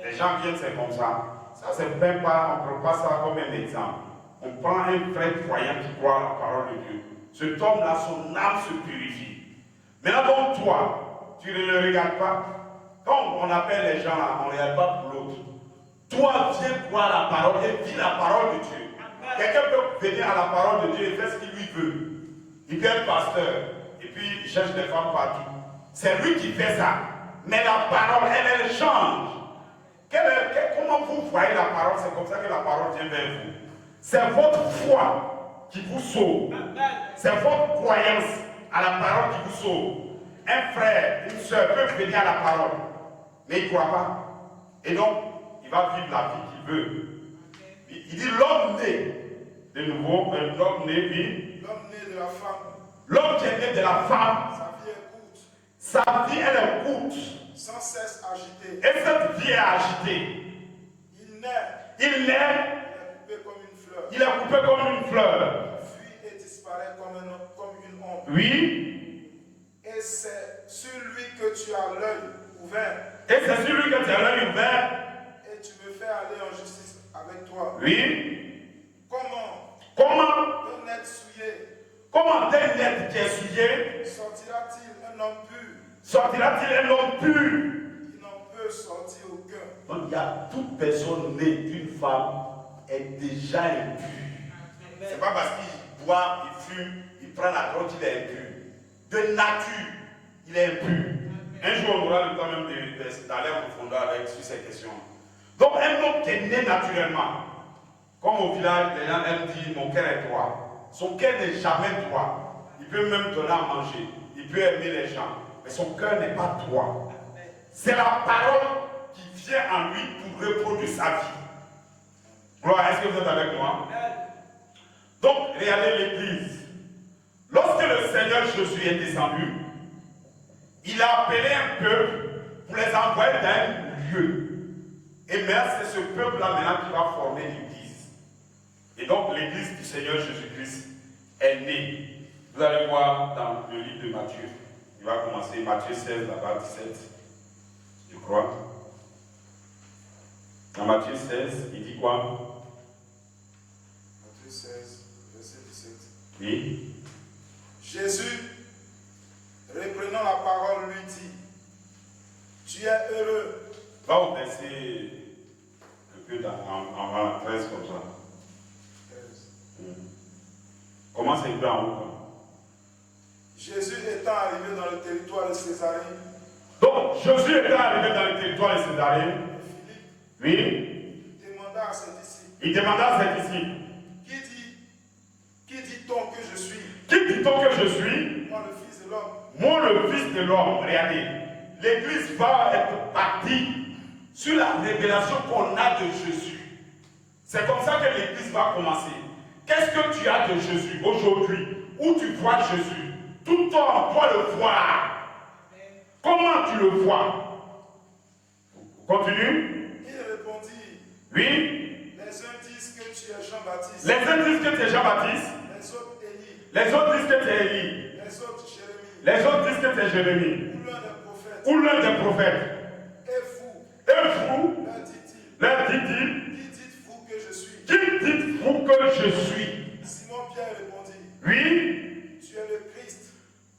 Les gens viennent, c'est comme ça. Ça, c'est même pas, on ne prend pas ça comme un exemple. On prend un vrai croyant qui croit à la parole de Dieu. Cet homme-là, son âme se purifie. Maintenant, donc toi, tu ne le regardes pas. Quand on appelle les gens là, on ne regarde pas pour l'autre. Toi, viens croire la parole et vis la parole de Dieu. Quelqu'un peut venir à la parole de Dieu et faire ce qu'il lui veut. Il peut être pasteur et puis il cherche des femmes partout. C'est lui qui fait ça. Mais la parole, elle change. Comment vous voyez la parole? C'est comme ça que la parole vient vers vous. C'est votre foi qui vous sauve. C'est votre croyance à la parole qui vous sauve. Un frère, une soeur peuvent venir à la parole, mais il ne croit pas. Et donc, il va vivre la vie qu'il veut. Il dit l'homme né, de nouveau, l'homme né, oui. L'homme né de la femme. L'homme qui est né de la femme. Sa vie est courte. Sa vie, elle est courte. Sans cesse agitée. Et cette vie est agitée. Il naît. Il naît. Il est coupé comme une fleur. Il est coupé comme une fleur. Il fuit et disparaît comme une ombre. Oui. Et c'est sur lui que tu as l'œil ouvert. Et c'est sur lui que tu as l'œil ouvert. Et tu me fais aller en justice avec toi. Oui. Comment un être souillé. Comment d'un être qui est souillé sortira-t-il un homme pur? Sortira-t-il un homme pur? Il n'en peut sortir aucun. Donc il y a toute personne née d'une femme est déjà impure. C'est pas parce qu'il boit, il fume, il prend la drogue qu'il est impur. De nature, il est impur. Un jour, on aura le temps même d'aller en profondeur sur ces questions. Donc, un homme qui est né naturellement, comme au village, les gens aiment dire mon cœur est droit. Son cœur n'est jamais droit. Il peut même donner à manger. Il peut aimer les gens. Mais son cœur n'est pas droit. C'est la parole qui vient en lui pour reproduire sa vie. Gloire, est-ce que vous êtes avec moi? Donc, regardez l'église. Lorsque le Seigneur Jésus est descendu, il a appelé un peuple pour les envoyer dans un lieu. Et maintenant, c'est ce peuple-là maintenant qui va former l'église. Et donc, l'église du Seigneur Jésus-Christ est née. Vous allez voir dans le livre de Matthieu. Il va commencer Matthieu 16, là-bas, 17. Je crois. Dans Matthieu 16, il dit quoi? Matthieu 16, verset 17. Oui. Jésus, reprenant la parole, lui dit, tu es heureux. Va au verset un peu en 13 comme ça. Commence un peu en haut. Jésus étant arrivé dans le territoire de Césarée. Donc, Jésus étant arrivé dans le territoire de Césarée. Oui. Demanda à ses disciples. Il demanda à ses disciples. Qui dit-on que je suis? Qui dit-on que je suis? Moi, le Fils de l'homme. Moi, le Fils de l'homme. Regardez. L'Église va être bâtie sur la révélation qu'on a de Jésus. C'est comme ça que l'Église va commencer. Qu'est-ce que tu as de Jésus aujourd'hui? Où tu vois Jésus? Tout homme doit le voir. Comment tu le vois? Continue. Il répondit. Oui. Les uns disent que tu es Jean-Baptiste. Les uns disent que tu es Jean-Baptiste. Les autres Élie. Les autres disent que tu es Élie. Les autres Jérémie. Les autres disent que tu es Jérémie. Ou l'un des prophètes. Ou l'un des prophètes. Et vous, leur dit-il, qui dites-vous que je suis? Qui dites-vous que je suis? Simon-Pierre répondit. Oui. Tu es le Christ.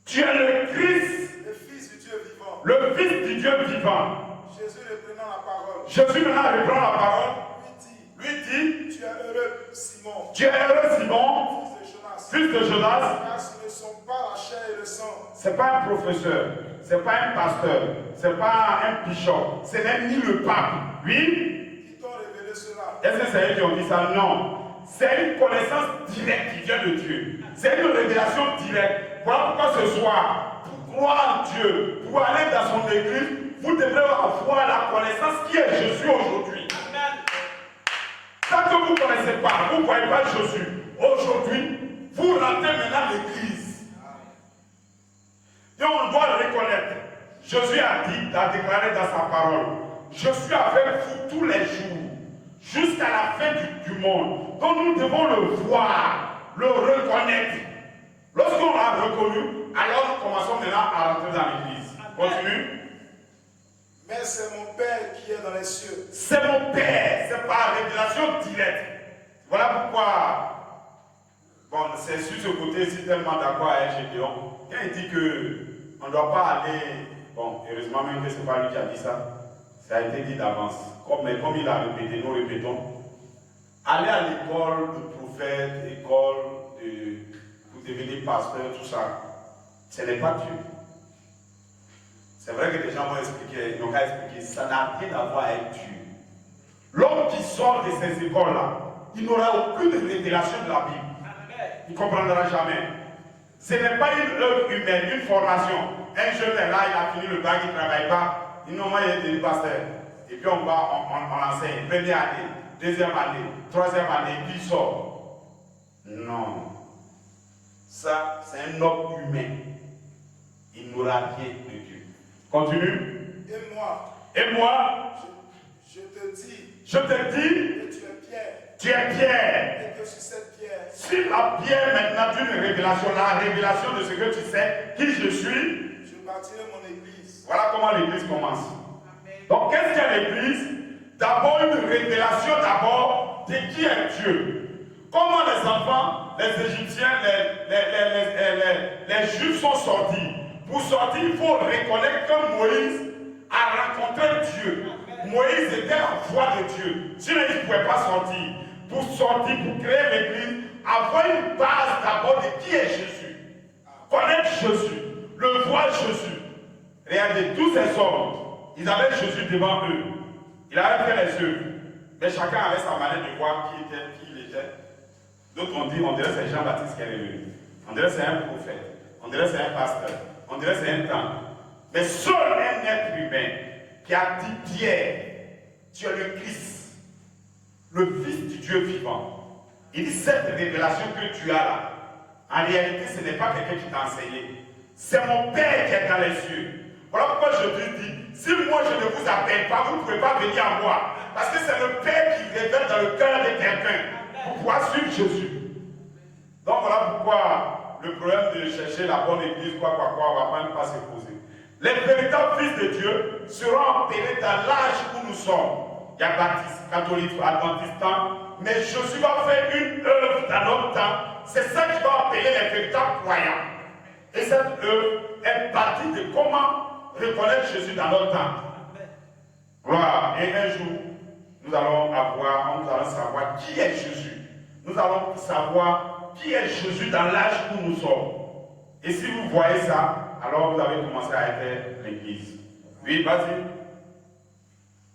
Tu es le Christ. Le Fils du Dieu vivant. Le Fils du Dieu vivant. Jésus reprenant la parole. Jésus maintenant reprend la parole. Lui dit, tu es heureux, Simon. Tu es heureux, Simon, fils de Jonas. Car ce ne sont pas la chair et le sang. Ce n'est pas un professeur, ce n'est pas un pasteur, ce n'est pas un bishop, ce n'est ni le pape. Oui? Qui t'ont révélé cela? Est-ce que c'est eux qui ont dit ça? Non. C'est une connaissance directe qui vient de Dieu. C'est une révélation directe. Voilà pourquoi ce soir, pour croire en Dieu, pour aller dans son église, vous devrez avoir la connaissance qui est Jésus aujourd'hui. Tant que vous ne connaissez pas, vous ne voyez pas Jésus. Aujourd'hui, vous rentrez maintenant à l'église. Et on doit le reconnaître. Jésus a dit, a déclaré dans sa parole, je suis avec vous tous les jours, jusqu'à la fin du monde. Donc nous devons le voir, le reconnaître. Lorsqu'on l'a reconnu, alors nous commençons maintenant à rentrer dans l'église. Continue. Mais c'est mon Père qui est dans les cieux. C'est mon Père, c'est par révélation directe. Voilà pourquoi, bon, c'est sur ce côté, je suis tellement d'accord avec Gédéon. Quand il dit qu'on ne doit pas aller, bon, heureusement même que ce n'est pas lui qui a dit ça, ça a été dit d'avance. Mais comme il a répété, nous répétons, aller à l'école de prophète, école pour devenir pasteur, tout ça, ce n'est pas Dieu. C'est vrai que les gens vont expliquer, ils n'ont qu'à expliquer, ça n'a rien à voir avec Dieu. L'homme qui sort de ces écoles-là, il n'aura aucune révélation de la Bible. Il ne comprendra jamais. Ce n'est pas une œuvre humaine, une formation. Un jeune est là, il a fini le bac, il ne travaille pas. Il normalement il est devenu pasteur. Et puis on enseigne. Première année, deuxième année, troisième année, puis il sort. Non. Ça, c'est un homme humain. Il n'aura rien de Dieu. Continue. Et moi. Et moi. Je te dis. Je te dis. Que tu es Pierre. Tu es Pierre. Et que sur cette pierre. Sur la pierre maintenant d'une révélation, la révélation de ce que tu sais, qui je suis. Je bâtirai mon église. Voilà comment l'église commence. Donc qu'est-ce qu'est l'église? D'abord une révélation d'abord de qui est Dieu. Comment les enfants, les Égyptiens, les Juifs sont sortis. Pour sortir, il faut reconnaître que Moïse a rencontré Dieu. Moïse était en voie de Dieu. Sinon, il ne pouvait pas sortir. Pour sortir, pour créer l'église, avoir une base d'abord de qui est Jésus. Connaître Jésus, le voir Jésus. Regardez, tous ces hommes, ils avaient Jésus devant eux. Il avait fait les œuvres. Mais chacun avait sa manière de voir qui il était. D'autres ont dit, on dirait que c'est Jean-Baptiste qui est venu. On dirait que c'est un prophète. On dirait que c'est un pasteur. On dirait que c'est un temps. Mais seul un être humain qui a dit Pierre, tu es le Christ, le Fils du Dieu vivant. Il dit cette révélation que tu as là, en réalité, ce n'est pas quelqu'un qui t'a enseigné. C'est mon Père qui est dans les cieux. Voilà pourquoi je te dis, si moi je ne vous appelle pas, vous ne pouvez pas venir à moi. Parce que c'est le Père qui révèle dans le cœur de quelqu'un pour pouvoir suivre Jésus. Donc voilà pourquoi le problème de chercher la bonne église, on ne va même pas se poser. Les véritables fils de Dieu seront appelés dans l'âge où nous sommes. Il y a baptiste, catholique, adventiste, mais Jésus va faire une œuvre dans notre temps. C'est ça qui va appeler les véritables croyants. Et cette œuvre est partie de comment reconnaître Jésus dans notre temps. Gloire. Et un jour, nous allons savoir qui est Jésus. Nous allons savoir qui est Jésus dans l'âge où nous sommes. Et si vous voyez ça, alors vous avez commencé à être l'Église. Oui, vas-y.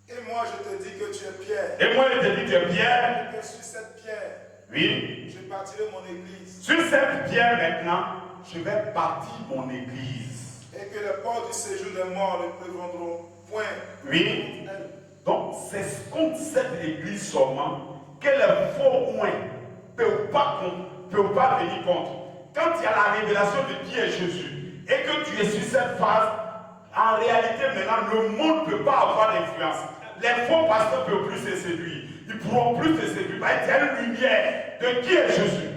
Et moi je te dis que tu es Pierre. Et moi je te dis que tu es Pierre. Et que sur cette pierre, oui, je bâtirai mon église. Sur cette pierre maintenant, je vais bâtir mon église. Et que les portes du séjour des morts ne prévaudront point. Oui. Donc c'est contre cette église seulement que les faux moins ne peuvent pas venir contre. Quand il y a la révélation de qui est Jésus et que tu es sur cette phase, en réalité maintenant le monde ne peut pas avoir d'influence. Les faux pasteurs ne peuvent plus se séduire. Ils ne pourront plus se séduire. Il y a une lumière de qui est Jésus.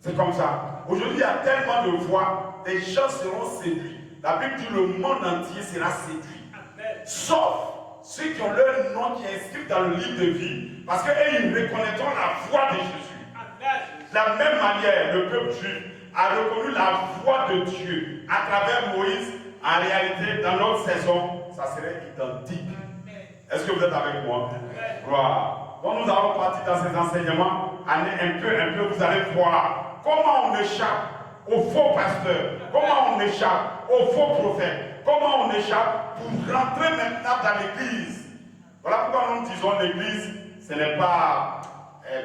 C'est comme ça. Aujourd'hui, il y a tellement de voix, les gens seront séduits. La Bible dit le monde entier sera séduit. Sauf ceux qui ont leur nom qui est inscrit dans le livre de vie, parce qu'eux, ils reconnaîtront la voix de Jésus. De la même manière, le peuple juif a reconnu la voix de Dieu à travers Moïse. En réalité, dans notre saison, ça serait identique. Est-ce que vous êtes avec moi? Gloire. Donc nous allons partir dans ces enseignements. Un peu, vous allez voir comment on échappe aux faux pasteurs, comment on échappe aux faux prophètes, comment on échappe pour rentrer maintenant dans l'église. Voilà pourquoi nous disons l'église, ce n'est pas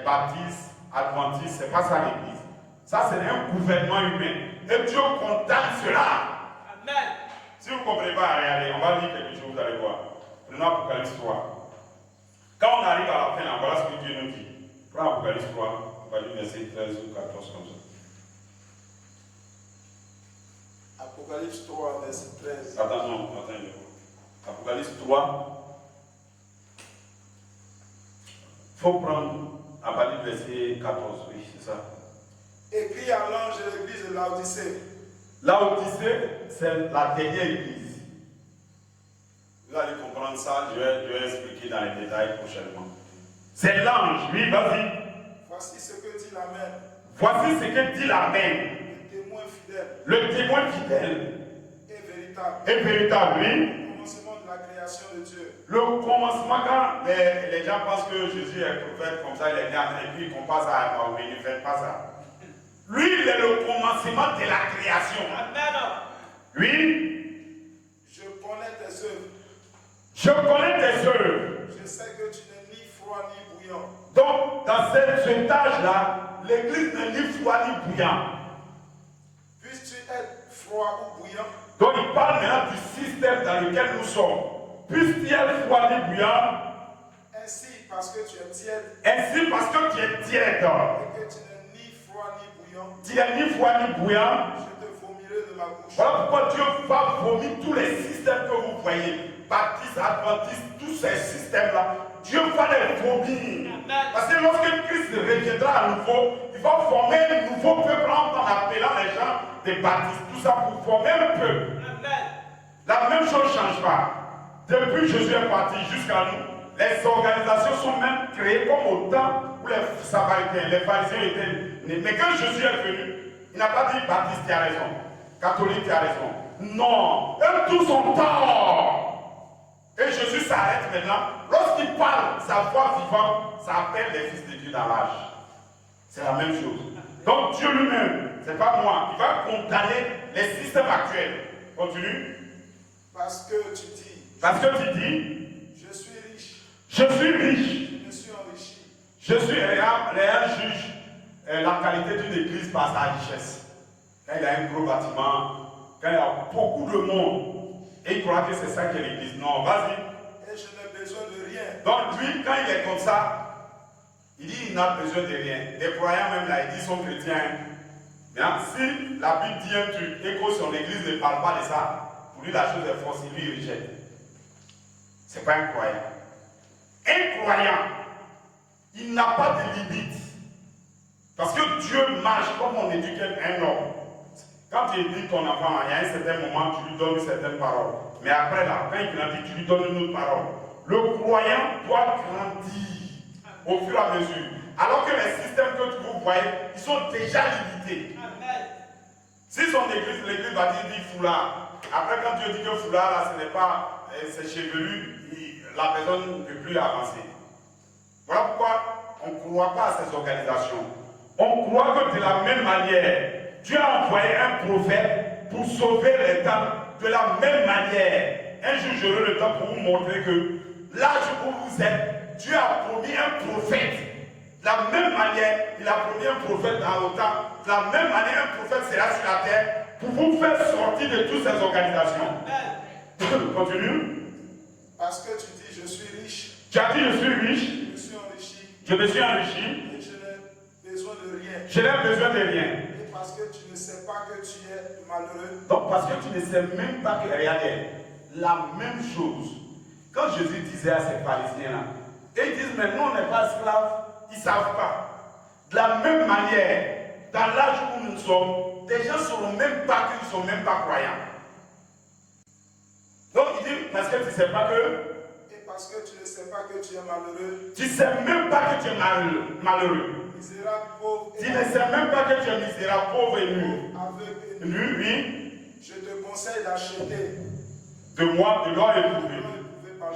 baptiste, adventiste, ce n'est pas ça l'église. Ça, c'est un gouvernement humain. Et Dieu condamne cela. Amen. Si vous ne comprenez pas, regardez, on va lire quelque chose, vous allez voir. Prenons Apocalypse 3. Quand on arrive à la fin, là, voilà ce que Dieu nous dit. Prenons Apocalypse 3, on va lire verset 13 ou 14 comme ça. Apocalypse 3, verset 13. Attends, non, attends. Apocalypse 3. Il faut prendre à partir du verset 14, oui, c'est ça. Écrit à l'ange de l'église de Laodicée. Laodicée, c'est la dernière église. Vous allez comprendre ça, je vais expliquer dans les détails prochainement. C'est l'ange, oui, vas-y. Voici ce que dit l'Amen. Voici ce que dit l'Amen. Le témoin fidèle. Le témoin fidèle. Et véritable. Et véritable, oui. Le commencement de la création de Dieu. Le commencement, quand les gens pensent que Jésus est prophète, comme ça, il est né et puis ils comparent ça à Mahomet, ne faites pas ça. Lui, il est le commencement de la création. Amen. Oui. Je connais tes œuvres. Je connais tes œuvres. Je sais que tu n'es ni froid ni bouillant. Donc, dans cet âge-là, l'église n'est ni froid ni bouillant. Puisses-tu être froid ou bouillant? Donc, il parle maintenant du système dans lequel nous sommes. Puisses-tu être froid ni bouillant? Ainsi, parce que tu es tiède. Ainsi, parce que tu es tiède. Et que tu n'es ni froid ni bouillant. Tu n'es ni froid ni bouillant. Je te vomirai de ma bouche. Voilà pourquoi Dieu va vomir tous les systèmes que vous voyez. Baptiste, adventiste, tous ces systèmes-là, Dieu va les vomir. Parce que lorsque Christ reviendra à nouveau, il va former un nouveau peuple en appelant les gens des baptistes, tout ça pour former un peuple. La même chose ne change pas. Depuis Jésus est parti jusqu'à nous, les organisations sont même créées comme au temps où les Samaritains, les pharisiens étaient nés. Mais quand Jésus est venu, il n'a pas dit baptiste, tu as raison, catholique, tu as raison. Non, eux tous sont morts. Et Jésus s'arrête maintenant. Lorsqu'il parle, sa voix vivante, ça appelle les fils de Dieu dans l'âge. C'est la même chose. Donc Dieu lui-même, c'est pas moi, il va condamner les systèmes actuels. Continue. Parce que tu dis. Parce que tu dis. Je suis riche. Je suis riche. Je me suis enrichi. Je suis réel juge la qualité d'une église par sa richesse. Quand il y a un gros bâtiment, quand il y a beaucoup de monde, et il croit que c'est ça qui est l'église. Non, vas-y. Et je n'ai besoin de rien. Donc lui, quand il est comme ça, il dit il n'a besoin de rien. Les croyants même là, ils disent sont chrétiens. Mais si la Bible dit un truc et que son église ne parle pas de ça, pour lui la chose est fausse, lui il rejette. C'est pas un croyant. Un croyant, il n'a pas de limite. Parce que Dieu marche comme on éduque un homme. Quand tu éduques ton enfant, il y a un certain moment, tu lui donnes une certaine parole. Mais après, là, quand il grandit, tu lui donnes une autre parole. Le croyant doit grandir au fur et à mesure. Alors que les systèmes que vous voyez, ils sont déjà limités. Si son église, l'église va dire foulard. Après, quand Dieu dit que foulard, là, ce n'est pas ses chevelus, la personne ne peut plus avancer. Voilà pourquoi on ne croit pas à ces organisations. On croit que de la même manière, Dieu a envoyé un prophète pour sauver les temps. De la même manière, un jour j'aurai le temps pour vous montrer que l'âge où vous êtes, Dieu a promis un prophète. De la même manière, il a promis un prophète dans le temps. De la même manière, un prophète sera sur la terre pour vous faire sortir de toutes ces organisations. Continue. Parce que tu dis, je suis riche. Tu as dit, je suis riche. Je me suis enrichi. Je me suis enrichi. Et je n'ai besoin de rien. Je n'ai besoin de rien. Et parce que tu ne sais pas que tu es malheureux. Donc, parce que tu ne sais même pas que, regardez, la même chose. Quand Jésus disait à ces pharisiens-là, ils disent, mais nous, on n'est pas esclaves. Ils ne savent pas. De la même manière, dans l'âge où nous sommes, des gens ne sauront même pas qu'ils ne sont même pas croyants. Donc il dit, parce que tu ne sais pas que... Et parce que tu ne sais pas que tu es malheureux. Tu ne sais même pas que tu es malheureux. Misérable, pauvre. Tu ne sais même pas que tu es misérable, pauvre et nu. Aveugle et nu, oui. Je te conseille d'acheter de moi de l'or éprouvé.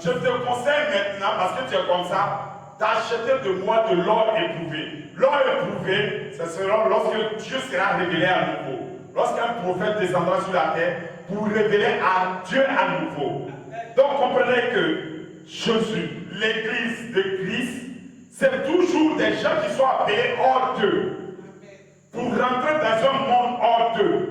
Je te conseille maintenant, parce que tu es comme ça, d'acheter de moi de l'or éprouvé. L'or éprouvé, ce sera lorsque Dieu sera révélé à nouveau. Lorsqu'un prophète descendra sur la terre pour révéler à Dieu à nouveau. Donc comprenez que Jésus, l'église de Christ, c'est toujours des gens qui sont appelés hors d'eux. Pour rentrer dans un monde hors d'eux.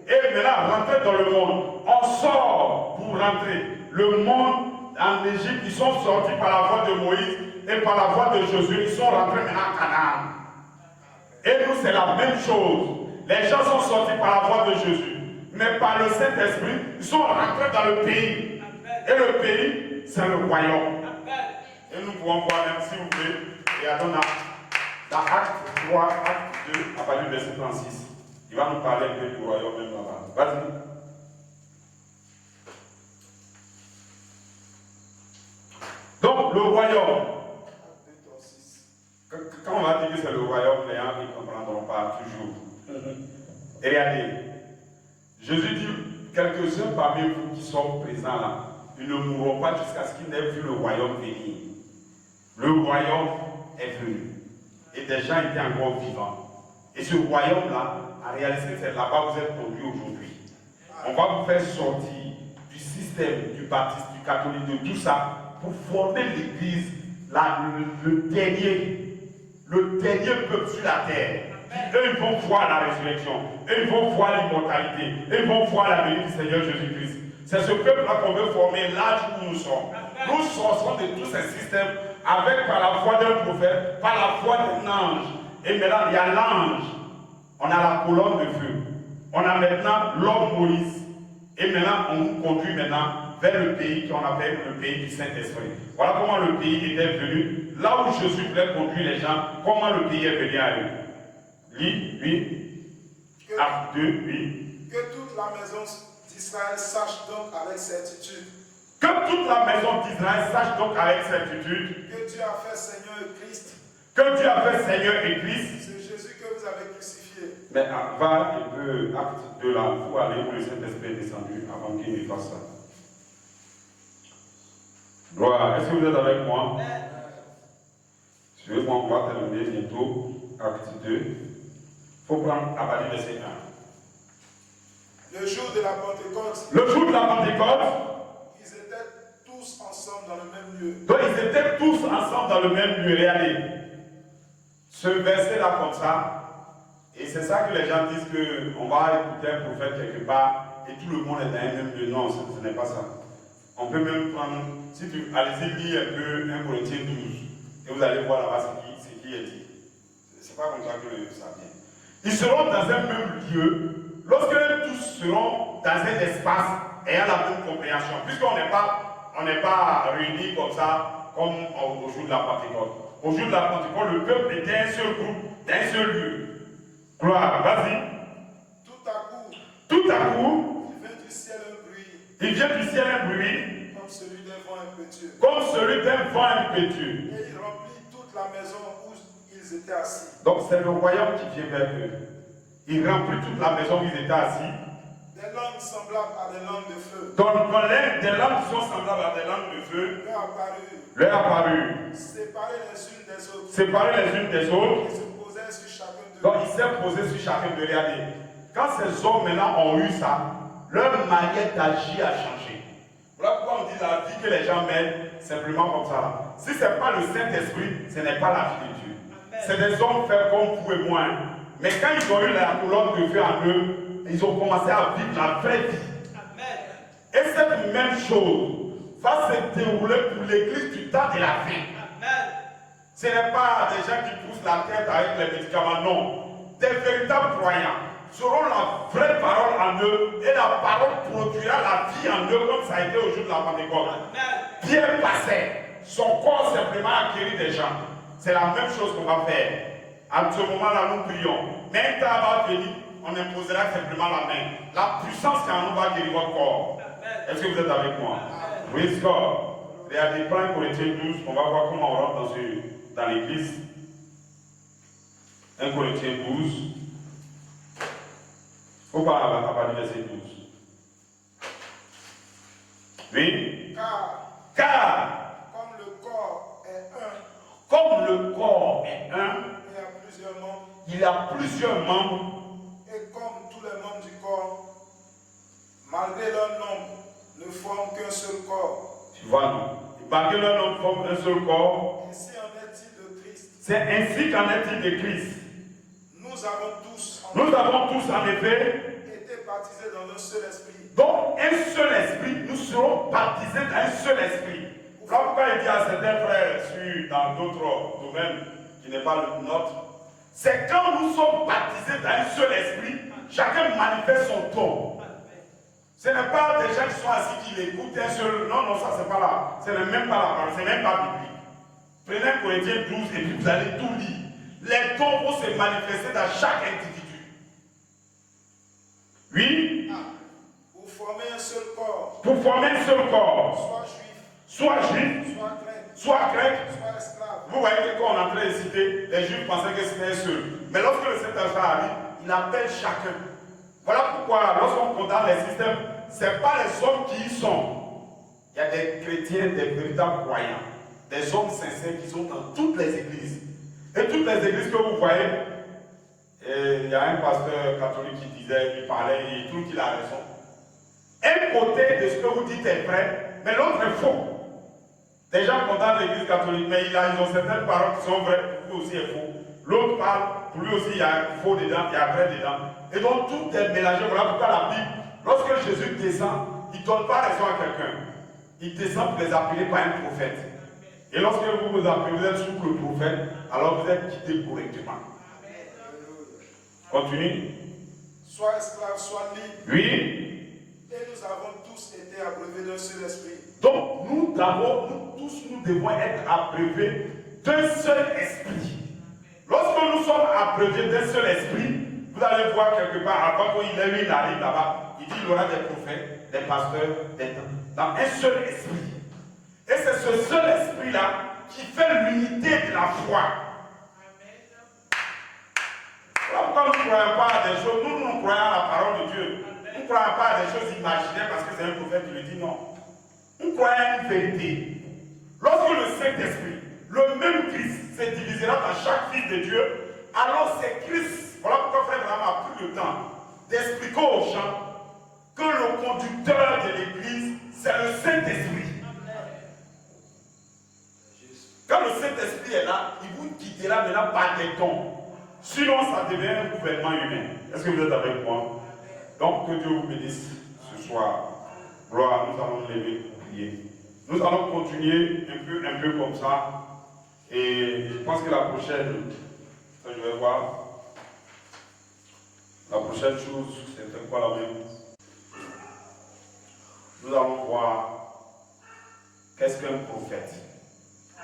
Et maintenant, rentrer dans le monde. On sort pour rentrer. Le monde en Égypte, ils sont sortis par la voie de Moïse et par la voie de Josué. Ils sont rentrés maintenant à Canaan. Et nous, c'est la même chose. Les gens sont sortis par la voie de Jésus. Mais par le Saint-Esprit, ils sont rentrés dans le pays. Et le pays, c'est le royaume. Et nous pouvons voir même, s'il vous plaît, regardons dans Acte 3, Acte 2, à partir du verset 36. Il va nous parler un peu du royaume même là-bas. Vas-y. Donc, le royaume. Quand on va dire que c'est le royaume, les gens ne comprendront pas toujours. Et regardez, Jésus dit, quelques-uns parmi vous qui sont présents là, ils ne mourront pas jusqu'à ce qu'ils n'aient vu le royaume venir. Le royaume est venu. Et des gens étaient encore vivants. Et ce royaume-là, en réalité, c'est là-bas que vous êtes conduits aujourd'hui. On va vous faire sortir du système, du baptiste, du catholique, de tout ça, pour former l'église, le dernier peuple sur la terre. Eux, ils vont voir la résurrection. Eux, ils vont voir l'immortalité. Eux, ils vont voir la venue du Seigneur Jésus-Christ. C'est ce peuple-là qu'on veut former, l'âge où nous sommes. Nous sortons de tous ces systèmes avec par la voix d'un prophète, par la voix d'un ange. Et maintenant, il y a l'ange. On a la colonne de feu. On a maintenant l'homme Moïse. Et maintenant, on nous conduit maintenant vers le pays qu'on appelle le pays du Saint-Esprit. Voilà comment le pays était venu. Là où Jésus voulait conduire les gens, comment le pays est venu à eux. Lis, oui. Acte 2, oui. Que toute la maison d'Israël sache donc avec certitude. Que toute la maison d'Israël sache donc avec certitude. Que Dieu a fait Seigneur et Christ. Que Dieu a fait Seigneur et Christ. C'est Jésus que vous avez crucifié. Mais va un peu, acte 2 là, il faut aller où le Saint-Esprit est descendu avant qu'il ne fasse ça. Gloire, est-ce que vous êtes avec moi? Suivez-moi, on va terminer bientôt. Acte 2. Il faut prendre à partir de verset 1. Le jour de la Pentecôte. Le jour de la Pentecôte. Ils étaient tous ensemble dans le même lieu. Donc ils étaient tous ensemble dans le même lieu. Regardez. Ce verset-là comme ça. Et c'est ça que les gens disent qu'on va écouter un prophète quelque part et tout le monde est dans un même lieu. Non, ce n'est pas ça. On peut même prendre, si tu allez-y lire un peu 1 Corinthiens 12 et vous allez voir là-bas ce qui est dit. C'est pas comme ça que ça vient. Ils seront dans un même lieu lorsque tous seront dans un espace ayant la même compréhension. Puisqu'on n'est pas réunis comme ça, comme au jour de la Pentecôte. Au jour de la Pentecôte, le peuple était un seul groupe, d'un seul lieu. Gloire, vas-y. Tout à coup, il vient du ciel un bruit. Il vient du ciel un bruit. Comme celui d'un vent impétueux. Comme celui d'un vent impétueux. Et il remplit toute la maison où ils étaient assis. Donc c'est le royaume qui vient vers eux. Il remplit toute la maison où ils étaient assis. Des langues semblables à des langues de feu. Donc, des langues qui sont semblables à des langues de feu leur apparut. Séparées les unes des autres. Séparées les unes des autres. Ils se posaient sur chacun d'eux. Donc, il s'est posé sur chacun de regardez. Quand ces hommes maintenant ont eu ça, leur manière d'agir a changé. Voilà pourquoi on dit la vie que les gens mènent simplement comme ça. Si ce n'est pas le Saint-Esprit, ce n'est pas la vie de Dieu. C'est des hommes faits comme vous et moi. Mais quand ils ont eu la colonne de feu en eux, ils ont commencé à vivre la vraie vie. Amen. Et cette même chose va se dérouler pour l'église du temps de la fin. Amen. Ce n'est pas des gens qui poussent la tête avec les médicaments, non. Des véritables croyants seront la vraie parole en eux et la parole produira la vie en eux comme ça a été au jour de la Pentecôte. Pierre passait, son corps simplement acquérit des gens. C'est la même chose qu'on va faire. À ce moment-là, nous prions. Mais un temps va venir, on imposera simplement la main. La puissance qui en nous va guérir votre corps. Est-ce que vous êtes avec moi? Oui, score. Regardez, prends 1 Corinthiens 12, on va voir comment on rentre dans l'église. 1 Corinthiens 12. Faut pas à partir du verset 12. Oui? Car comme le corps est un. Comme le corps est un. Il y a plusieurs membres. Il y a plusieurs membres. Et comme tous les membres du corps, malgré leur nombre, ne forment qu'un seul corps. Tu vois, non? Malgré leur nombre, forment un seul corps. Ainsi en est-il de Christ. C'est ainsi qu'en est-il de Christ. Nous avons tous en effet été baptisés dans un seul esprit. Donc, un seul esprit, nous serons baptisés dans un seul esprit. Voilà pourquoi il dit à certains frères dans d'autres domaines qui n'est pas le nôtre, c'est quand nous sommes baptisés dans un seul esprit, chacun manifeste son don. Ce n'est pas des gens qui sont assis qui l'écoutent un seul. Non, non, ça c'est pas là. Ce n'est même pas la parole, c'est même pas biblique. Prenez Corinthiens 12 et puis vous allez tout lire. Les dons vont se manifester dans chaque individu. Oui? Pour former un seul corps. Pour former un seul corps. Soit juif. Soit grec. Soit esclave. Vous voyez que quand on est en train de citer, les juifs pensaient que c'était un seul. Mais lorsque le Saint-Esprit arrive, il appelle chacun. Voilà pourquoi, lorsqu'on condamne les systèmes, ce n'est pas les hommes qui y sont. Il y a des chrétiens, des véritables croyants, des hommes sincères qui sont dans toutes les églises. Et toutes les églises que vous voyez, il y a un pasteur catholique qui disait, il parlait, il trouve qu'il a raison. Un côté de ce que vous dites est vrai, mais l'autre est faux. Des gens condamnent l'église catholique, mais ils ont certaines paroles qui sont vraies, pour lui aussi est faux. L'autre parle, pour lui aussi il y a faux dedans, il y a vrai dedans. Et donc tout est mélangé. Voilà pourquoi la Bible, lorsque Jésus descend, il ne donne pas raison à quelqu'un. Il descend pour les appeler par un prophète. Et lorsque vous vous appelez, vous êtes sous le prophète, alors vous êtes guidé correctement. Continue. Soit esclave, soit libre. Oui. Et nous avons tous été abreuvés d'un seul esprit. Donc nous devons être abreuvés d'un seul esprit. Lorsque nous sommes abreuvés d'un seul esprit, vous allez voir quelque part, avant qu'il arrive là-bas, il dit qu'il y aura des prophètes, des pasteurs, des temps. Dans un seul esprit. Et c'est ce seul esprit-là qui fait l'unité de la foi. Voilà pourquoi nous ne croyons pas à des choses, nous croyons à la parole de Dieu. Nous ne croyons pas à des choses imaginaires parce que c'est un prophète qui le dit, non. Nous croyons à une vérité. Lorsque le Saint-Esprit, le même Christ, se divisera dans chaque fils de Dieu, alors c'est Christ. Voilà pourquoi Frère Abraham a pris le temps d'expliquer aux gens que le conducteur de l'Église, c'est le Saint-Esprit. Quand le Saint-Esprit est là, il vous guidera maintenant par des dons. Sinon, ça devient un gouvernement humain. Est-ce que vous êtes avec moi? Donc, que Dieu vous bénisse ce soir. Gloire, nous allons nous lever pour prier. Nous allons continuer un peu comme ça. Et je pense que la prochaine, je vais voir. La prochaine chose, c'est quoi la même? Nous allons voir qu'est-ce qu'un prophète.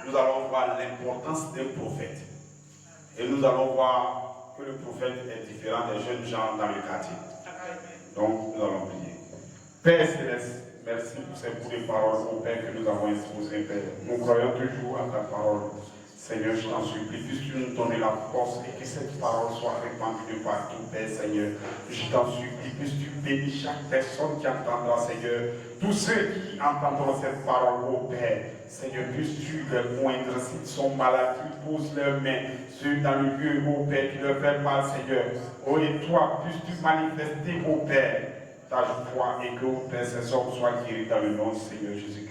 Nous allons voir l'importance d'un prophète. Et nous allons voir que le prophète est différent des jeunes gens dans le quartier. Donc, nous allons prier. Père Céleste, merci pour ces bouts de paroles, au Père, que nous avons exposées, Père. Nous croyons toujours à ta parole. Seigneur, je t'en supplie, puisses-tu nous donner la force et que cette parole soit répandue de partout, Père, Seigneur. Je t'en supplie, puisses-tu bénir chaque personne qui entendra, Seigneur. Tous ceux qui entendront cette parole, ô Père, Seigneur, puisses-tu les moindre s'ils sont malades, qu'ils posent leurs mains, ceux dans le lieu, ô Père, qui leur fait mal, Seigneur. Oh, et toi, puisses-tu manifester, ô Père, ta foi et que, ô Père, ces hommes soient guéris dans le nom du Seigneur Jésus-Christ.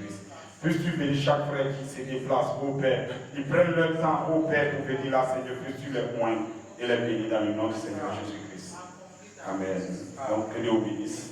Puisses-tu bénir chaque frère qui se déplace, ô Père. Ils prennent leur temps, ô Père, pour venir là, Seigneur. Puisses-tu les moindre et les bénir dans le nom du Seigneur Jésus-Christ. Amen. Donc, que Dieu bénisse.